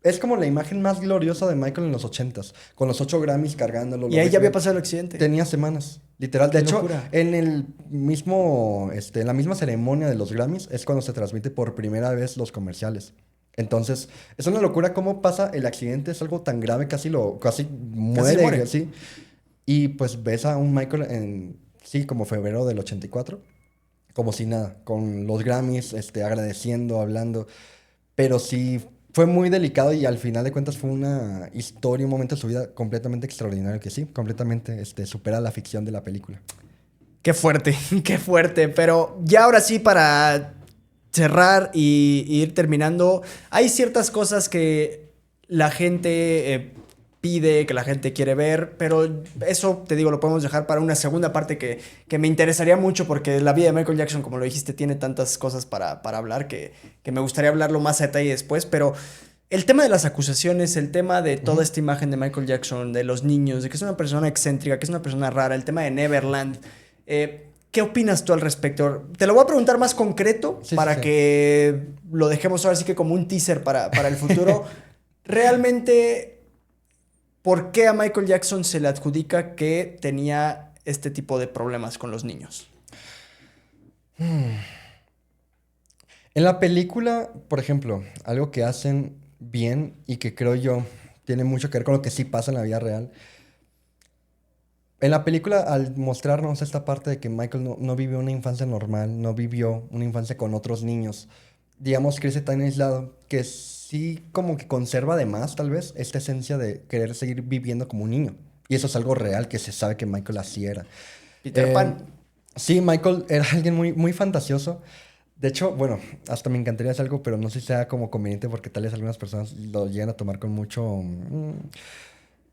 Es como la imagen más gloriosa de Michael en los 80s, con los 8 Grammys cargándolo.
Y
lo
ahí
ves
ya había
bien.
pasado el accidente.
Tenía semanas, literal. De
Qué
hecho,
locura.
en el mismo, en la misma ceremonia de los Grammys es cuando se transmite por primera vez los comerciales. Entonces, es una locura cómo pasa el accidente, es algo tan grave, casi muere,
muere.
así. Y pues ves a un Michael sí, como febrero del 84, como si nada, con los Grammys, agradeciendo, hablando. Pero sí, fue muy delicado y al final de cuentas fue una historia, un momento de su vida completamente extraordinario que sí, completamente supera la ficción de la película.
Qué fuerte, qué fuerte. Pero ya ahora sí, para cerrar y ir terminando, hay ciertas cosas que la gente pide, que la gente quiere ver, pero eso, te digo, lo podemos dejar para una segunda parte que me interesaría mucho porque la vida de Michael Jackson, como lo dijiste, tiene tantas cosas para hablar que me gustaría hablarlo más a detalle después, pero el tema de las acusaciones, el tema de toda esta imagen de Michael Jackson, de los niños, de que es una persona excéntrica, que es una persona rara, el tema de Neverland, ¿qué opinas tú al respecto? Te lo voy a preguntar más concreto para que lo dejemos ahora sí que como un teaser para el futuro. Realmente, ¿por qué a Michael Jackson se le adjudica que tenía este tipo de problemas con los niños?
En la película, por ejemplo, algo que hacen bien y que creo yo tiene mucho que ver con lo que sí pasa en la vida real. En la película, al mostrarnos esta parte de que Michael no vivió una infancia normal, no vivió una infancia con otros niños, digamos, crece tan aislado que sí como que conserva además, tal vez, esta esencia de querer seguir viviendo como un niño. Y eso es algo real que se sabe que Michael así era.
Peter Pan.
Sí, Michael era alguien muy, muy fantasioso. De hecho, bueno, hasta me encantaría hacer algo, pero no sé si sea como conveniente porque tal vez algunas personas lo llegan a tomar con mucho...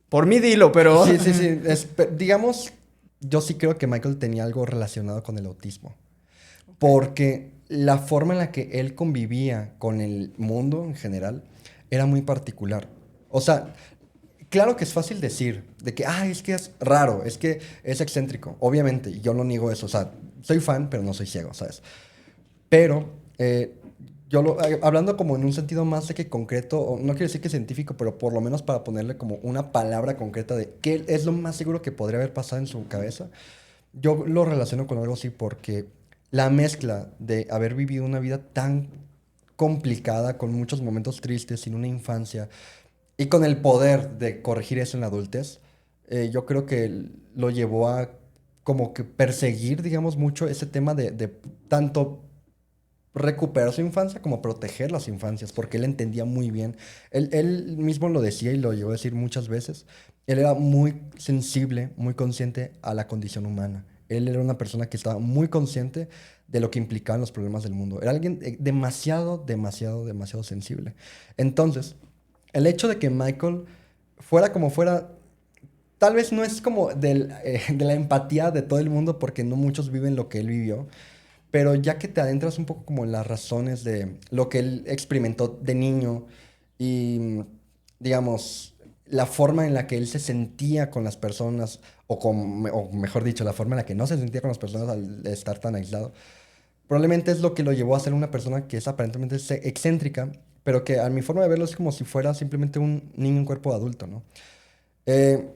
Por mí dilo, pero...
Sí, sí, sí. Digamos, yo sí creo que Michael tenía algo relacionado con el autismo. Porque la forma en la que él convivía con el mundo en general era muy particular. O sea, claro que es fácil decir de que, es que es raro, es que es excéntrico. Obviamente, y yo no niego eso. O sea, soy fan, pero no soy ciego, ¿sabes? Pero hablando como en un sentido más de que concreto, o no quiero decir que científico, pero por lo menos para ponerle como una palabra concreta de qué es lo más seguro que podría haber pasado en su cabeza, yo lo relaciono con algo así porque la mezcla de haber vivido una vida tan complicada, con muchos momentos tristes, sin una infancia, y con el poder de corregir eso en la adultez, yo creo que lo llevó a como que perseguir, digamos, mucho ese tema de tanto recuperar su infancia como proteger las infancias, porque él entendía muy bien. Él mismo lo decía y lo llegó a decir muchas veces. Él era muy sensible, muy consciente a la condición humana. Él era una persona que estaba muy consciente de lo que implicaban los problemas del mundo. Era alguien demasiado, demasiado, demasiado sensible. Entonces, el hecho de que Michael fuera como fuera, tal vez no es como de la empatía de todo el mundo, porque no muchos viven lo que él vivió, pero ya que te adentras un poco como en las razones de lo que él experimentó de niño y, digamos, la forma en la que él se sentía con las personas, o mejor dicho, la forma en la que no se sentía con las personas al estar tan aislado, probablemente es lo que lo llevó a ser una persona que es aparentemente excéntrica, pero que a mi forma de verlo es como si fuera simplemente un niño en cuerpo de adulto, ¿no? Eh,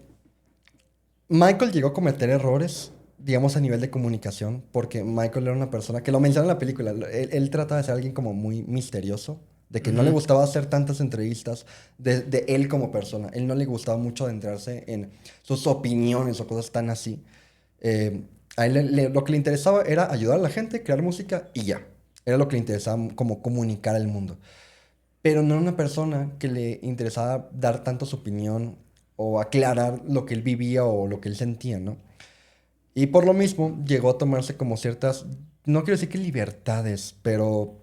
Michael llegó a cometer errores, digamos, a nivel de comunicación, porque Michael era una persona que lo menciona en la película. Él trata de ser alguien como muy misterioso, de que no le gustaba hacer tantas entrevistas de él como persona. Él no le gustaba mucho adentrarse en sus opiniones o cosas tan así. A él lo que le interesaba era ayudar a la gente, crear música y ya. Era lo que le interesaba como comunicar al mundo. Pero no era una persona que le interesaba dar tanto su opinión o aclarar lo que él vivía o lo que él sentía, ¿no? Y por lo mismo llegó a tomarse como ciertas, no quiero decir que libertades, pero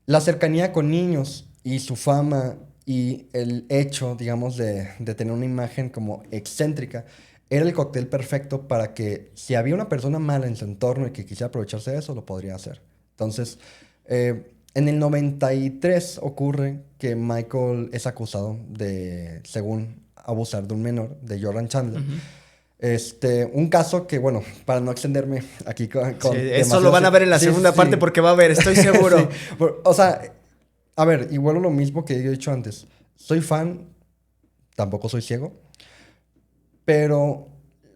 la cercanía con niños y su fama y el hecho, digamos, de tener una imagen como excéntrica, era el cóctel perfecto para que si había una persona mala en su entorno y que quisiera aprovecharse de eso, lo podría hacer. Entonces, en el 93 ocurre que Michael es acusado de, según, abusar de un menor, de Jordan Chandler. Un caso que, bueno, para no extenderme aquí con
Sí, eso lo van a ver en la segunda parte porque va a haber, estoy seguro.
Sí. O sea, a ver, igual lo mismo que he dicho antes. Soy fan, tampoco soy ciego, pero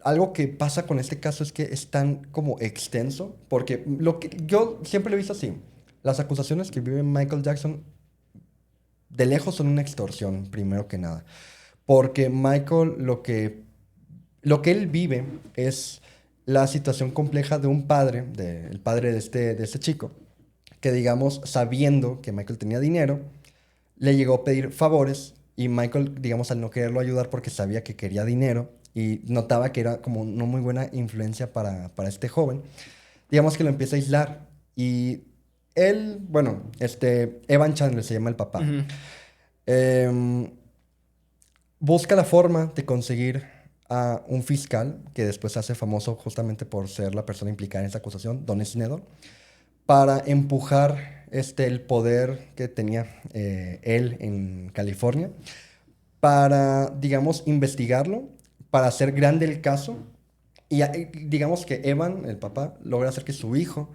algo que pasa con este caso es que es tan como extenso, porque lo que yo siempre lo he visto así. Las acusaciones que vive Michael Jackson de lejos son una extorsión, primero que nada. Porque Michael lo que él vive es la situación compleja de un padre, el padre de este chico, que digamos, sabiendo que Michael tenía dinero, le llegó a pedir favores y Michael, digamos, al no quererlo ayudar porque sabía que quería dinero y notaba que era como no muy buena influencia para este joven, digamos que lo empieza a aislar y él, bueno, Evan Chandler se llama el papá.
Ujú.
Em, Busca la forma de conseguir a un fiscal que después se hace famoso justamente por ser la persona implicada en esa acusación, Don Sneddon, para empujar el poder que tenía él en California para, digamos, investigarlo, para hacer grande el caso. Y digamos que Evan, el papá, logra hacer que su hijo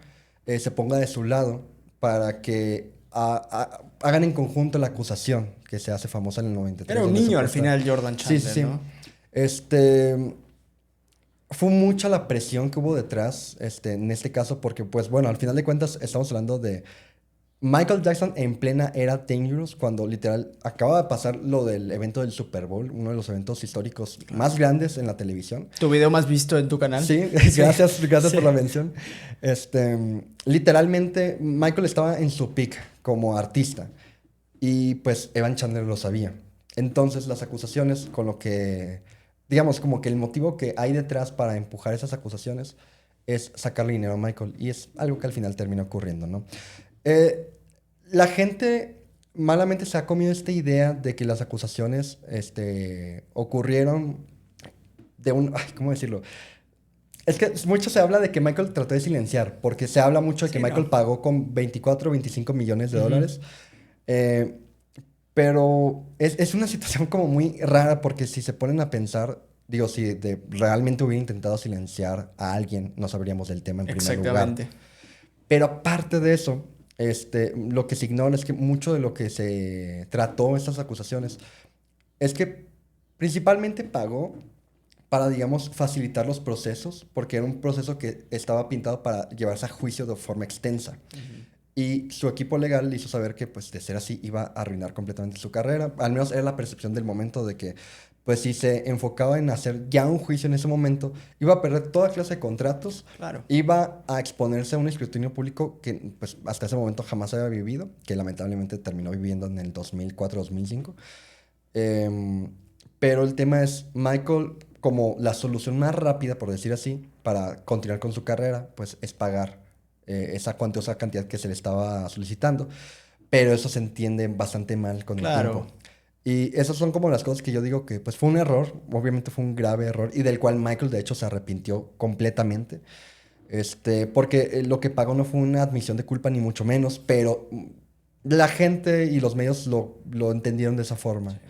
se ponga de su lado para que hagan en conjunto la acusación que se hace famosa en el 93.
Era un
donde
niño al
supuesta-
final, Jordan
Sí,
Chandler,
sí, sí.
¿no?
Este, fue mucha la presión que hubo detrás, en este caso, porque, pues, bueno, al final de cuentas estamos hablando de Michael Jackson en plena era Dangerous, cuando literal acaba de pasar lo del evento del Super Bowl, uno de los eventos históricos más grandes en la televisión.
¿Tu video más visto en tu canal?
Sí,
Sí.
gracias
Sí.
por la mención. Literalmente, Michael estaba en su peak como artista y pues Evan Chandler lo sabía. Entonces, las acusaciones, con lo que, digamos, como que el motivo que hay detrás para empujar esas acusaciones es sacarle dinero a Michael y es algo que al final termina ocurriendo, ¿no? Eh, la gente malamente se ha comido esta idea de que las acusaciones ocurrieron de un... Ay, ¿cómo decirlo? Es que mucho se habla de que Michael trató de silenciar, porque se habla mucho de que
Sí,
Michael
no.
pagó con 24 o 25 millones de
Ujú.
dólares. Eh, pero es una situación como muy rara, porque si se ponen a pensar, digo, si realmente hubiera intentado silenciar a alguien, no sabríamos del tema en primer lugar.
Exactamente.
Pero aparte de eso, lo que se ignora es que mucho de lo que se trató estas acusaciones es que principalmente pagó para, digamos, facilitar los procesos, porque era un proceso que estaba pintado para llevarse a juicio de forma extensa. Y su equipo legal le hizo saber que, pues, de ser así, iba a arruinar completamente su carrera. Al menos era la percepción del momento de que, pues, si se enfocaba en hacer ya un juicio en ese momento, iba a perder toda clase de contratos,
Claro.
iba a exponerse a un escrutinio público que, pues, hasta ese momento jamás había vivido, que lamentablemente terminó viviendo en el 2004-2005. Em, pero el tema es, Michael, como la solución más rápida, por decir así, para continuar con su carrera, pues es pagar esa cuantiosa cantidad que se le estaba solicitando. Pero eso se entiende bastante mal con el tiempo.
Claro.
Y esas son como las cosas que yo digo que pues fue un error, obviamente fue un grave error, y del cual Michael de hecho se arrepintió completamente. Porque lo que pagó no fue una admisión de culpa ni mucho menos, pero la gente y los medios lo entendieron de esa forma.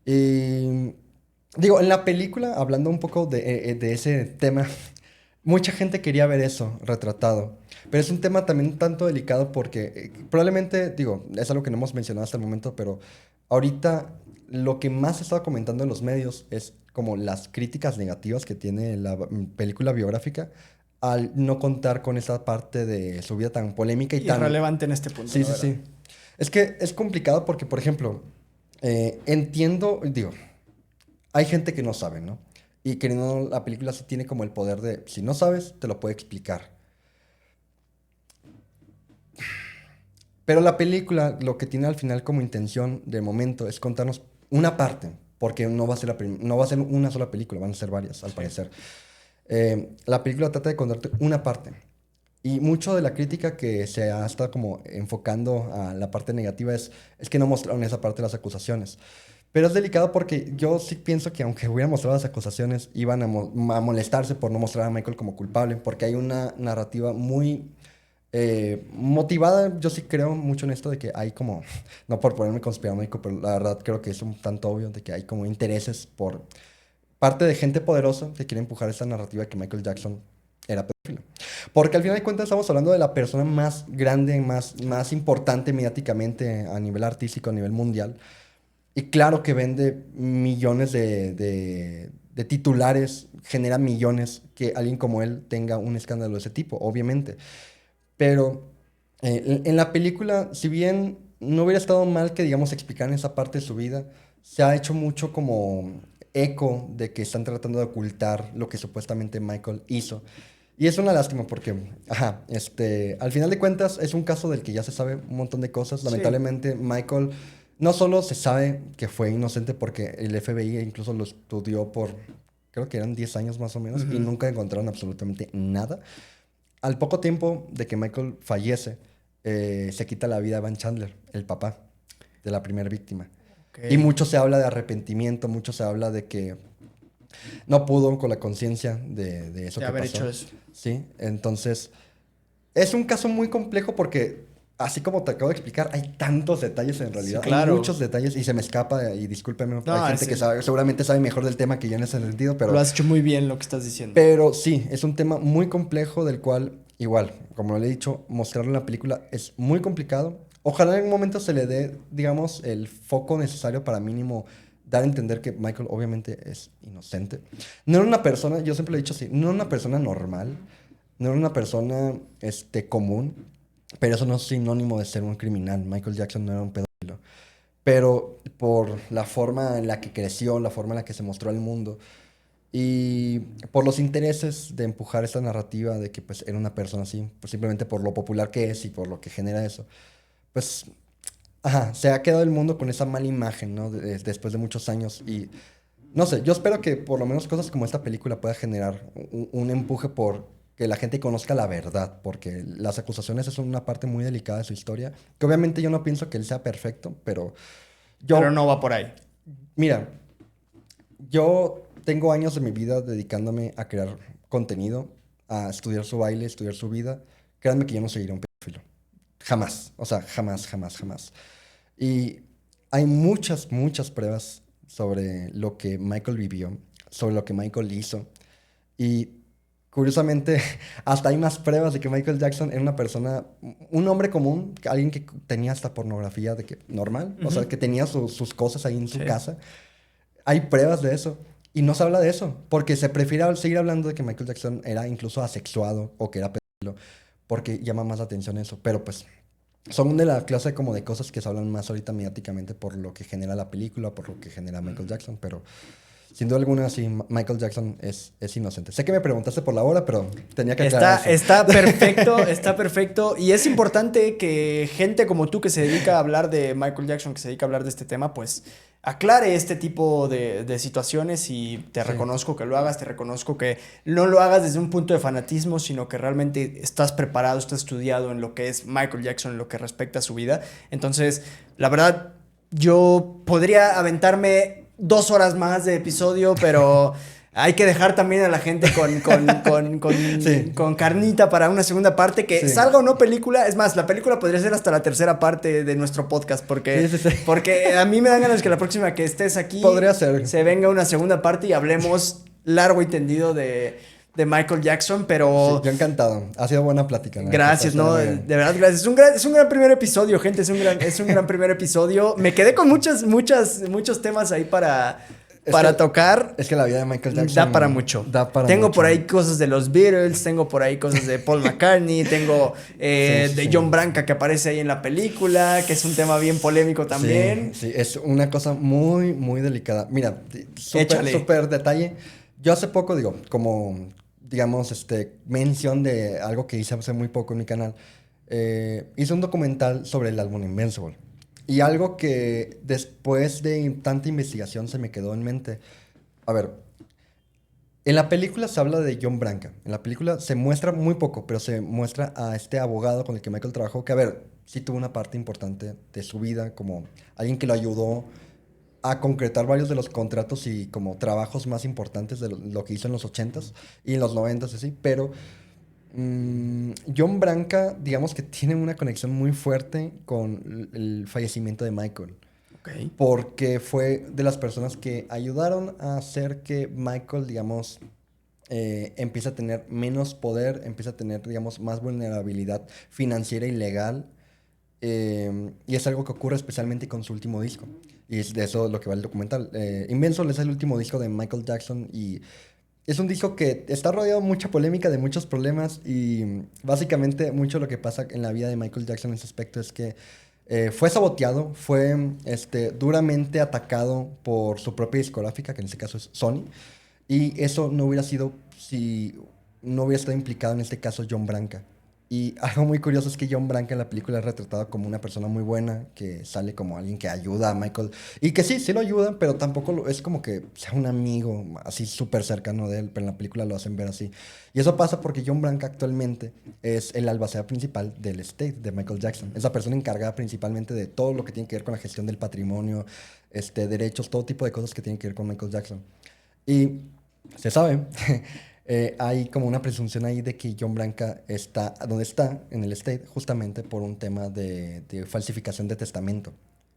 Y digo, en la película, hablando un poco de ese tema, mucha gente quería ver eso retratado. Pero es un tema también un tanto delicado porque probablemente, digo, es algo que no hemos mencionado hasta el momento, pero ahorita lo que más se estaba comentando en los medios es como las críticas negativas que tiene la película biográfica al no contar con esa parte de su vida tan polémica y tan...
Irrelevante en este punto,
Sí,
la
sí,
verdad.
sí. Es que es complicado porque, por ejemplo, entiendo, digo, hay gente que no sabe, ¿no? Y que no, la película sí tiene como el poder de, si no sabes, te lo puede explicar. Pero la película lo que tiene al final como intención de momento es contarnos una parte, porque no va a ser, no va a ser una sola película, van a ser varias, al parecer. La película trata de contarte una parte. Y mucho de la crítica que se ha estado como enfocando a la parte negativa es que no mostraron esa parte de las acusaciones. Pero es delicado porque yo sí pienso que aunque hubieran mostrado las acusaciones, iban a molestarse por no mostrar a Michael como culpable, porque hay una narrativa muy motivada. Yo sí creo mucho en esto de que hay como, no por ponerme conspiranoico, pero la verdad creo que es un tanto obvio de que hay como intereses por parte de gente poderosa que quiere empujar esta narrativa de que Michael Jackson era pedófilo. Porque al final de cuentas estamos hablando de la persona más grande, más importante mediáticamente a nivel artístico, a nivel mundial. Y claro que vende millones de titulares, genera millones que alguien como él tenga un escándalo de ese tipo, obviamente. Pero en la película, si bien no hubiera estado mal que, digamos, explicaran esa parte de su vida, se ha hecho mucho como eco de que están tratando de ocultar lo que supuestamente Michael hizo. Y es una lástima porque, ajá, al final de cuentas es un caso del que ya se sabe un montón de cosas.
Sí.
Lamentablemente, Michael no solo se sabe que fue inocente porque el FBI incluso lo estudió por, creo que eran 10 años más o menos, y
Ujú.
nunca encontraron absolutamente nada. Al poco tiempo de que Michael fallece, se quita la vida a Van Chandler, el papá de la primera víctima.
Ok.
Y mucho se habla de arrepentimiento, mucho se habla de que no pudo con la conciencia de eso
De
que
haber
pasó.
hecho eso.
Sí, entonces es un caso muy complejo porque así como te acabo de explicar, hay tantos detalles en realidad.
Sí, claro.
Hay muchos detalles y se me escapa, y discúlpeme,
No,
hay gente
sí.
que sabe, seguramente sabe mejor del tema que yo en ese sentido,
Lo has hecho muy bien lo que estás diciendo.
pero sí, es un tema muy complejo del cual, igual, como le he dicho, mostrarlo en la película es muy complicado. Ojalá en un momento se le dé, digamos, el foco necesario para mínimo dar a entender que Michael obviamente es inocente. No era una persona, yo siempre lo he dicho así, no era una persona normal, no era una persona común, pero eso no es sinónimo de ser un criminal. Michael Jackson no era un pedófilo. Pero por la forma en la que creció, la forma en la que se mostró al mundo, y por los intereses de empujar esta narrativa de que pues era una persona así, pues simplemente por lo popular que es y por lo que genera eso, pues, ajá, se ha quedado el mundo con esa mala imagen, ¿no? Después de muchos años y, no sé, yo espero que por lo menos cosas como esta película pueda generar un empuje por que la gente conozca la verdad, porque las acusaciones son una parte muy delicada de su historia, que obviamente yo no pienso que él sea perfecto, pero
Pero
yo,
no va por ahí.
mira, yo tengo años de mi vida dedicándome a crear contenido, a estudiar su baile, estudiar su vida. Créanme que yo no seguiré un pedófilo. Jamás. O sea, jamás, jamás, jamás. Y hay muchas, muchas pruebas sobre lo que Michael vivió, sobre lo que Michael hizo. Y curiosamente, hasta hay más pruebas de que Michael Jackson era una persona, un hombre común, alguien que tenía hasta pornografía de que normal, o sea, que tenía sus cosas ahí en su
Sí.
casa. Hay pruebas de eso. Y no se habla de eso, porque se prefiere seguir hablando de que Michael Jackson era incluso asexuado o que era pedófilo, porque llama más la atención eso. Pero pues son de la clase como de cosas que se hablan más ahorita mediáticamente por lo que genera la película, por lo que genera Michael Jackson, pero sin duda alguna sí, Michael Jackson es inocente. Sé que me preguntaste por la hora, pero tenía que aclarar eso.
Está perfecto, está perfecto. Y es importante que gente como tú que se dedica a hablar de Michael Jackson, que se dedica a hablar de este tema, pues aclare este tipo de situaciones y te
Sí.
reconozco que lo hagas, te reconozco que no lo hagas desde un punto de fanatismo, sino que realmente estás preparado, estás estudiado en lo que es Michael Jackson, en lo que respecta a su vida. Entonces, la verdad, yo podría aventarme 2 horas más de episodio, pero hay que dejar también a la gente
Sí.
con carnita para una segunda parte, que
Sí.
salga o no película. Es más, la película podría ser hasta la tercera parte de nuestro podcast, porque,
Sí, sí, sí.
porque a mí me dan ganas que la próxima que estés aquí
Podría ser.
se venga una segunda parte y hablemos largo y tendido de Michael Jackson, pero...
Sí, yo encantado. Ha sido buena plática. ¿No?
Gracias,
Está
no,
muy
de
bien.
verdad, gracias. Es un gran primer episodio, gente. Es un gran primer episodio. Me quedé con muchos temas ahí
Es
para
que-
tocar.
Es que la vida de Michael Jackson
Da para mucho.
Da para
Tengo
mucho.
por ahí cosas de los Beatles, tengo por ahí cosas de Paul McCartney, tengo
Sí,
de
sí.
John Branca que aparece ahí en la película, que es un tema bien polémico también.
Sí, sí, es una cosa muy, muy delicada. Mira,
Échale.
súper detalle. Yo hace poco, digo, como, digamos, mención de algo que hice hace muy poco en mi canal, hice un documental sobre el álbum Invincible. Y algo que después de tanta investigación se me quedó en mente. A ver, en la película se habla de John Branca. En la película se muestra muy poco, pero se muestra a este abogado con el que Michael trabajó, que a ver, sí tuvo una parte importante de su vida, como alguien que lo ayudó a concretar varios de los contratos y como trabajos más importantes de lo que hizo en los 80s y en los 90s, así, pero John Branca, digamos que tiene una conexión muy fuerte con el fallecimiento de Michael
Ok.
porque fue de las personas que ayudaron a hacer que Michael, digamos, empiece a tener menos poder, empiece a tener, digamos, más vulnerabilidad financiera y legal. Y es algo que ocurre especialmente con su último disco. Y es de eso lo que va el documental. Invincible es el último disco de Michael Jackson y es un disco que está rodeado de mucha polémica, de muchos problemas y básicamente mucho lo que pasa en la vida de Michael Jackson en ese aspecto es que fue saboteado, fue duramente atacado por su propia discográfica, que en este caso es Sony, y eso no hubiera sido si no hubiera estado implicado en este caso John Branca. Y algo muy curioso es que John Branca en la película es retratado como una persona muy buena, que sale como alguien que ayuda a Michael. Y que sí lo ayudan, pero tampoco es como que sea un amigo así súper cercano de él, pero en la película lo hacen ver así. Y eso pasa porque John Branca actualmente es el albacea principal del estate de Michael Jackson. Es la persona encargada principalmente de todo lo que tiene que ver con la gestión del patrimonio, derechos, todo tipo de cosas que tienen que ver con Michael Jackson. Y se sabe hay como una presunción ahí de que John Branca está donde está, en el estate, justamente por un tema de falsificación de testamento.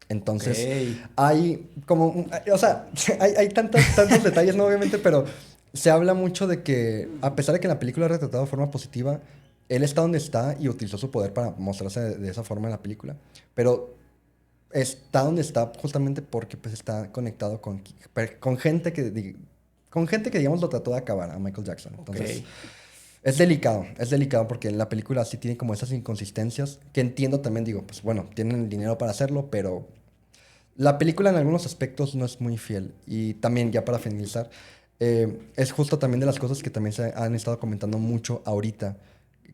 Entonces, hay como, o sea, hay tantos detalles, ¿no? Obviamente, pero se habla mucho de que, a pesar de que en la película ha retratado de forma positiva, él está donde está y utilizó su poder para mostrarse de esa forma en la película, pero está donde está justamente porque pues está conectado con gente que digamos lo trató de acabar a Michael Jackson. Entonces, es delicado porque la película sí tiene como esas inconsistencias que entiendo también, digo, pues bueno, tienen el dinero para hacerlo, pero la película en algunos aspectos no es muy fiel. Y también, ya para finalizar, es justo también de las cosas que también se han estado comentando mucho ahorita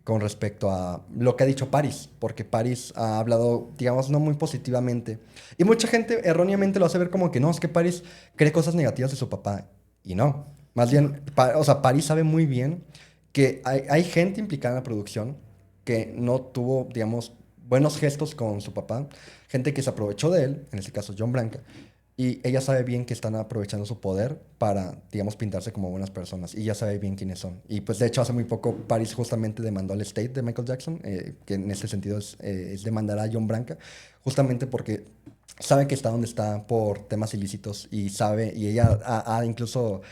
con respecto a lo que ha dicho Paris, porque Paris ha hablado, digamos, no muy positivamente. Y mucha gente erróneamente lo hace ver como que no, es que Paris cree cosas negativas de su papá. Y no. Más bien, o sea, Paris sabe muy bien que hay gente implicada en la producción que no tuvo, digamos, buenos gestos con su papá, gente que se aprovechó de él, en este caso John Branca, y ella sabe bien que están aprovechando su poder para, digamos, pintarse como buenas personas, y ya sabe bien quiénes son. Y pues de hecho hace muy poco Paris justamente demandó al estate de Michael Jackson, que en este sentido es demandar a John Branca, justamente porque sabe que está donde está por temas ilícitos y sabe, y ella ha incluso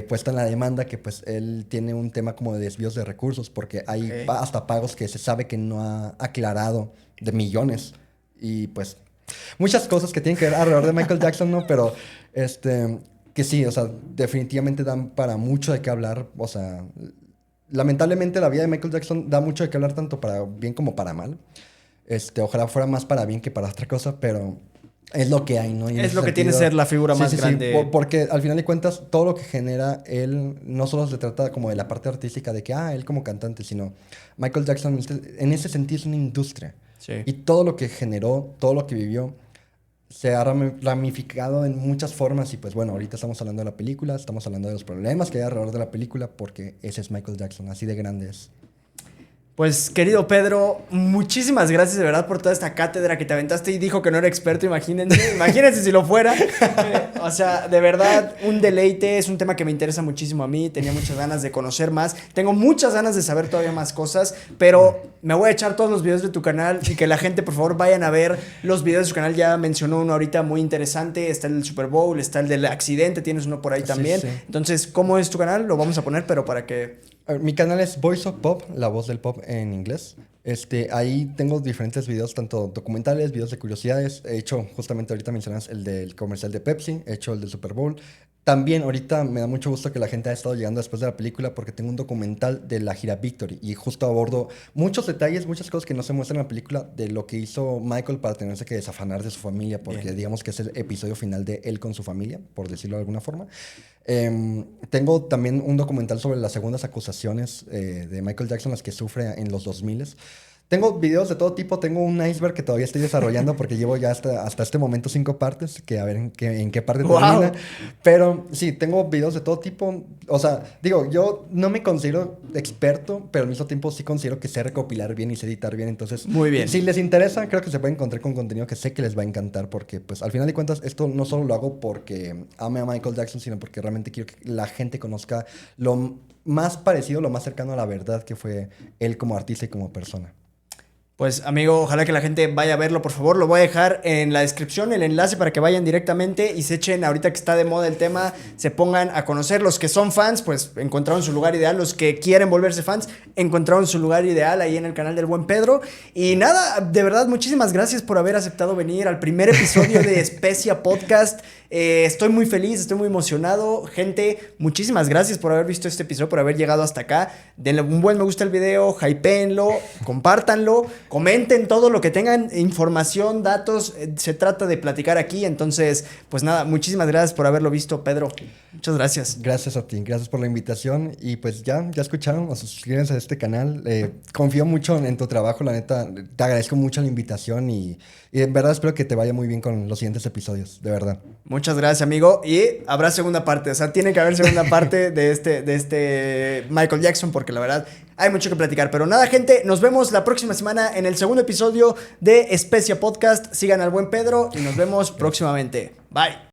puesto en la demanda que pues él tiene un tema como de desvíos de recursos porque hay hasta pagos que se sabe que no ha aclarado de millones y pues muchas cosas que tienen que ver alrededor de Michael Jackson, ¿no? Pero que sí, o sea, definitivamente dan para mucho de qué hablar, o sea, lamentablemente la vida de Michael Jackson da mucho de qué hablar tanto para bien como para mal. Ojalá fuera más para bien que para otra cosa, pero es lo que hay, ¿no? Y
es lo que tiene que ser la figura más grande.
Sí, porque al final de cuentas, todo lo que genera él no solo se trata como de la parte artística de que, él como cantante, sino Michael Jackson en ese sentido es una industria.
Sí.
Y todo lo que generó, todo lo que vivió, se ha ramificado en muchas formas. Y pues bueno, ahorita estamos hablando de la película, estamos hablando de los problemas que hay alrededor de la película, porque ese es Michael Jackson, así de grande es.
Pues, querido Pedro, muchísimas gracias de verdad por toda esta cátedra que te aventaste y dijo que no era experto, imagínense si lo fuera. O sea, de verdad, un deleite, es un tema que me interesa muchísimo a mí, tenía muchas ganas de conocer más, tengo muchas ganas de saber todavía más cosas, pero me voy a echar todos los videos de tu canal y que la gente, por favor, vayan a ver los videos de tu canal. Ya mencionó uno ahorita muy interesante, está el del Super Bowl, está el del accidente, tienes uno por ahí también. Sí. Entonces, ¿cómo es tu canal? Lo vamos a poner, pero para que...
Mi canal es Voice of Pop, la voz del pop en inglés. Ahí tengo diferentes videos, tanto documentales, videos de curiosidades. He hecho, justamente ahorita mencionas el del comercial de Pepsi, he hecho el del Super Bowl. También ahorita me da mucho gusto que la gente haya estado llegando después de la película porque tengo un documental de la gira Victory y justo abordo muchos detalles, muchas cosas que no se muestran en la película de lo que hizo Michael para tenerse que desafanar de su familia porque digamos que es el episodio final de él con su familia, por decirlo de alguna forma. Tengo también un documental sobre las segundas acusaciones de Michael Jackson, las que sufre en los 2000. Tengo videos de todo tipo, tengo un iceberg que todavía estoy desarrollando porque llevo ya hasta este momento 5 partes, que a ver en qué parte termina. Pero sí, tengo videos de todo tipo. O sea, digo, yo no me considero experto, pero al mismo tiempo sí considero que sé recopilar bien y sé editar bien. Entonces,
muy bien.
Si les interesa, creo que se pueden encontrar con contenido que sé que les va a encantar porque, pues, al final de cuentas, esto no solo lo hago porque ame a Michael Jackson, sino porque realmente quiero que la gente conozca lo más parecido, lo más cercano a la verdad que fue él como artista y como persona.
Pues, amigo, ojalá que la gente vaya a verlo, por favor. Lo voy a dejar en la descripción, el enlace para que vayan directamente y se echen, ahorita que está de moda el tema, se pongan a conocer. Los que son fans, pues encontraron su lugar ideal. Los que quieren volverse fans, encontraron su lugar ideal ahí en el canal del buen Pedro. Y nada, de verdad, muchísimas gracias por haber aceptado venir al primer episodio de Especia Podcast. Estoy muy feliz, estoy muy emocionado. Gente, muchísimas gracias por haber visto este episodio, por haber llegado hasta acá. Denle un buen me gusta al video, hypéenlo, compártanlo. Comenten todo lo que tengan, información, datos, se trata de platicar aquí. Entonces, pues nada, muchísimas gracias por haberlo visto, Pedro. Muchas gracias.
Gracias a ti, gracias por la invitación. Y pues ya escucharon, suscríbanse a este canal. Confío mucho en tu trabajo, la neta. Te agradezco mucho la invitación y en verdad espero que te vaya muy bien con los siguientes episodios, de verdad.
Muchas gracias, amigo. Y habrá segunda parte, o sea, tiene que haber segunda parte de este Michael Jackson porque la verdad hay mucho que platicar. Pero nada, gente, nos vemos la próxima semana en el segundo episodio de Especia Podcast. Sigan al buen Pedro y nos vemos próximamente. Bye.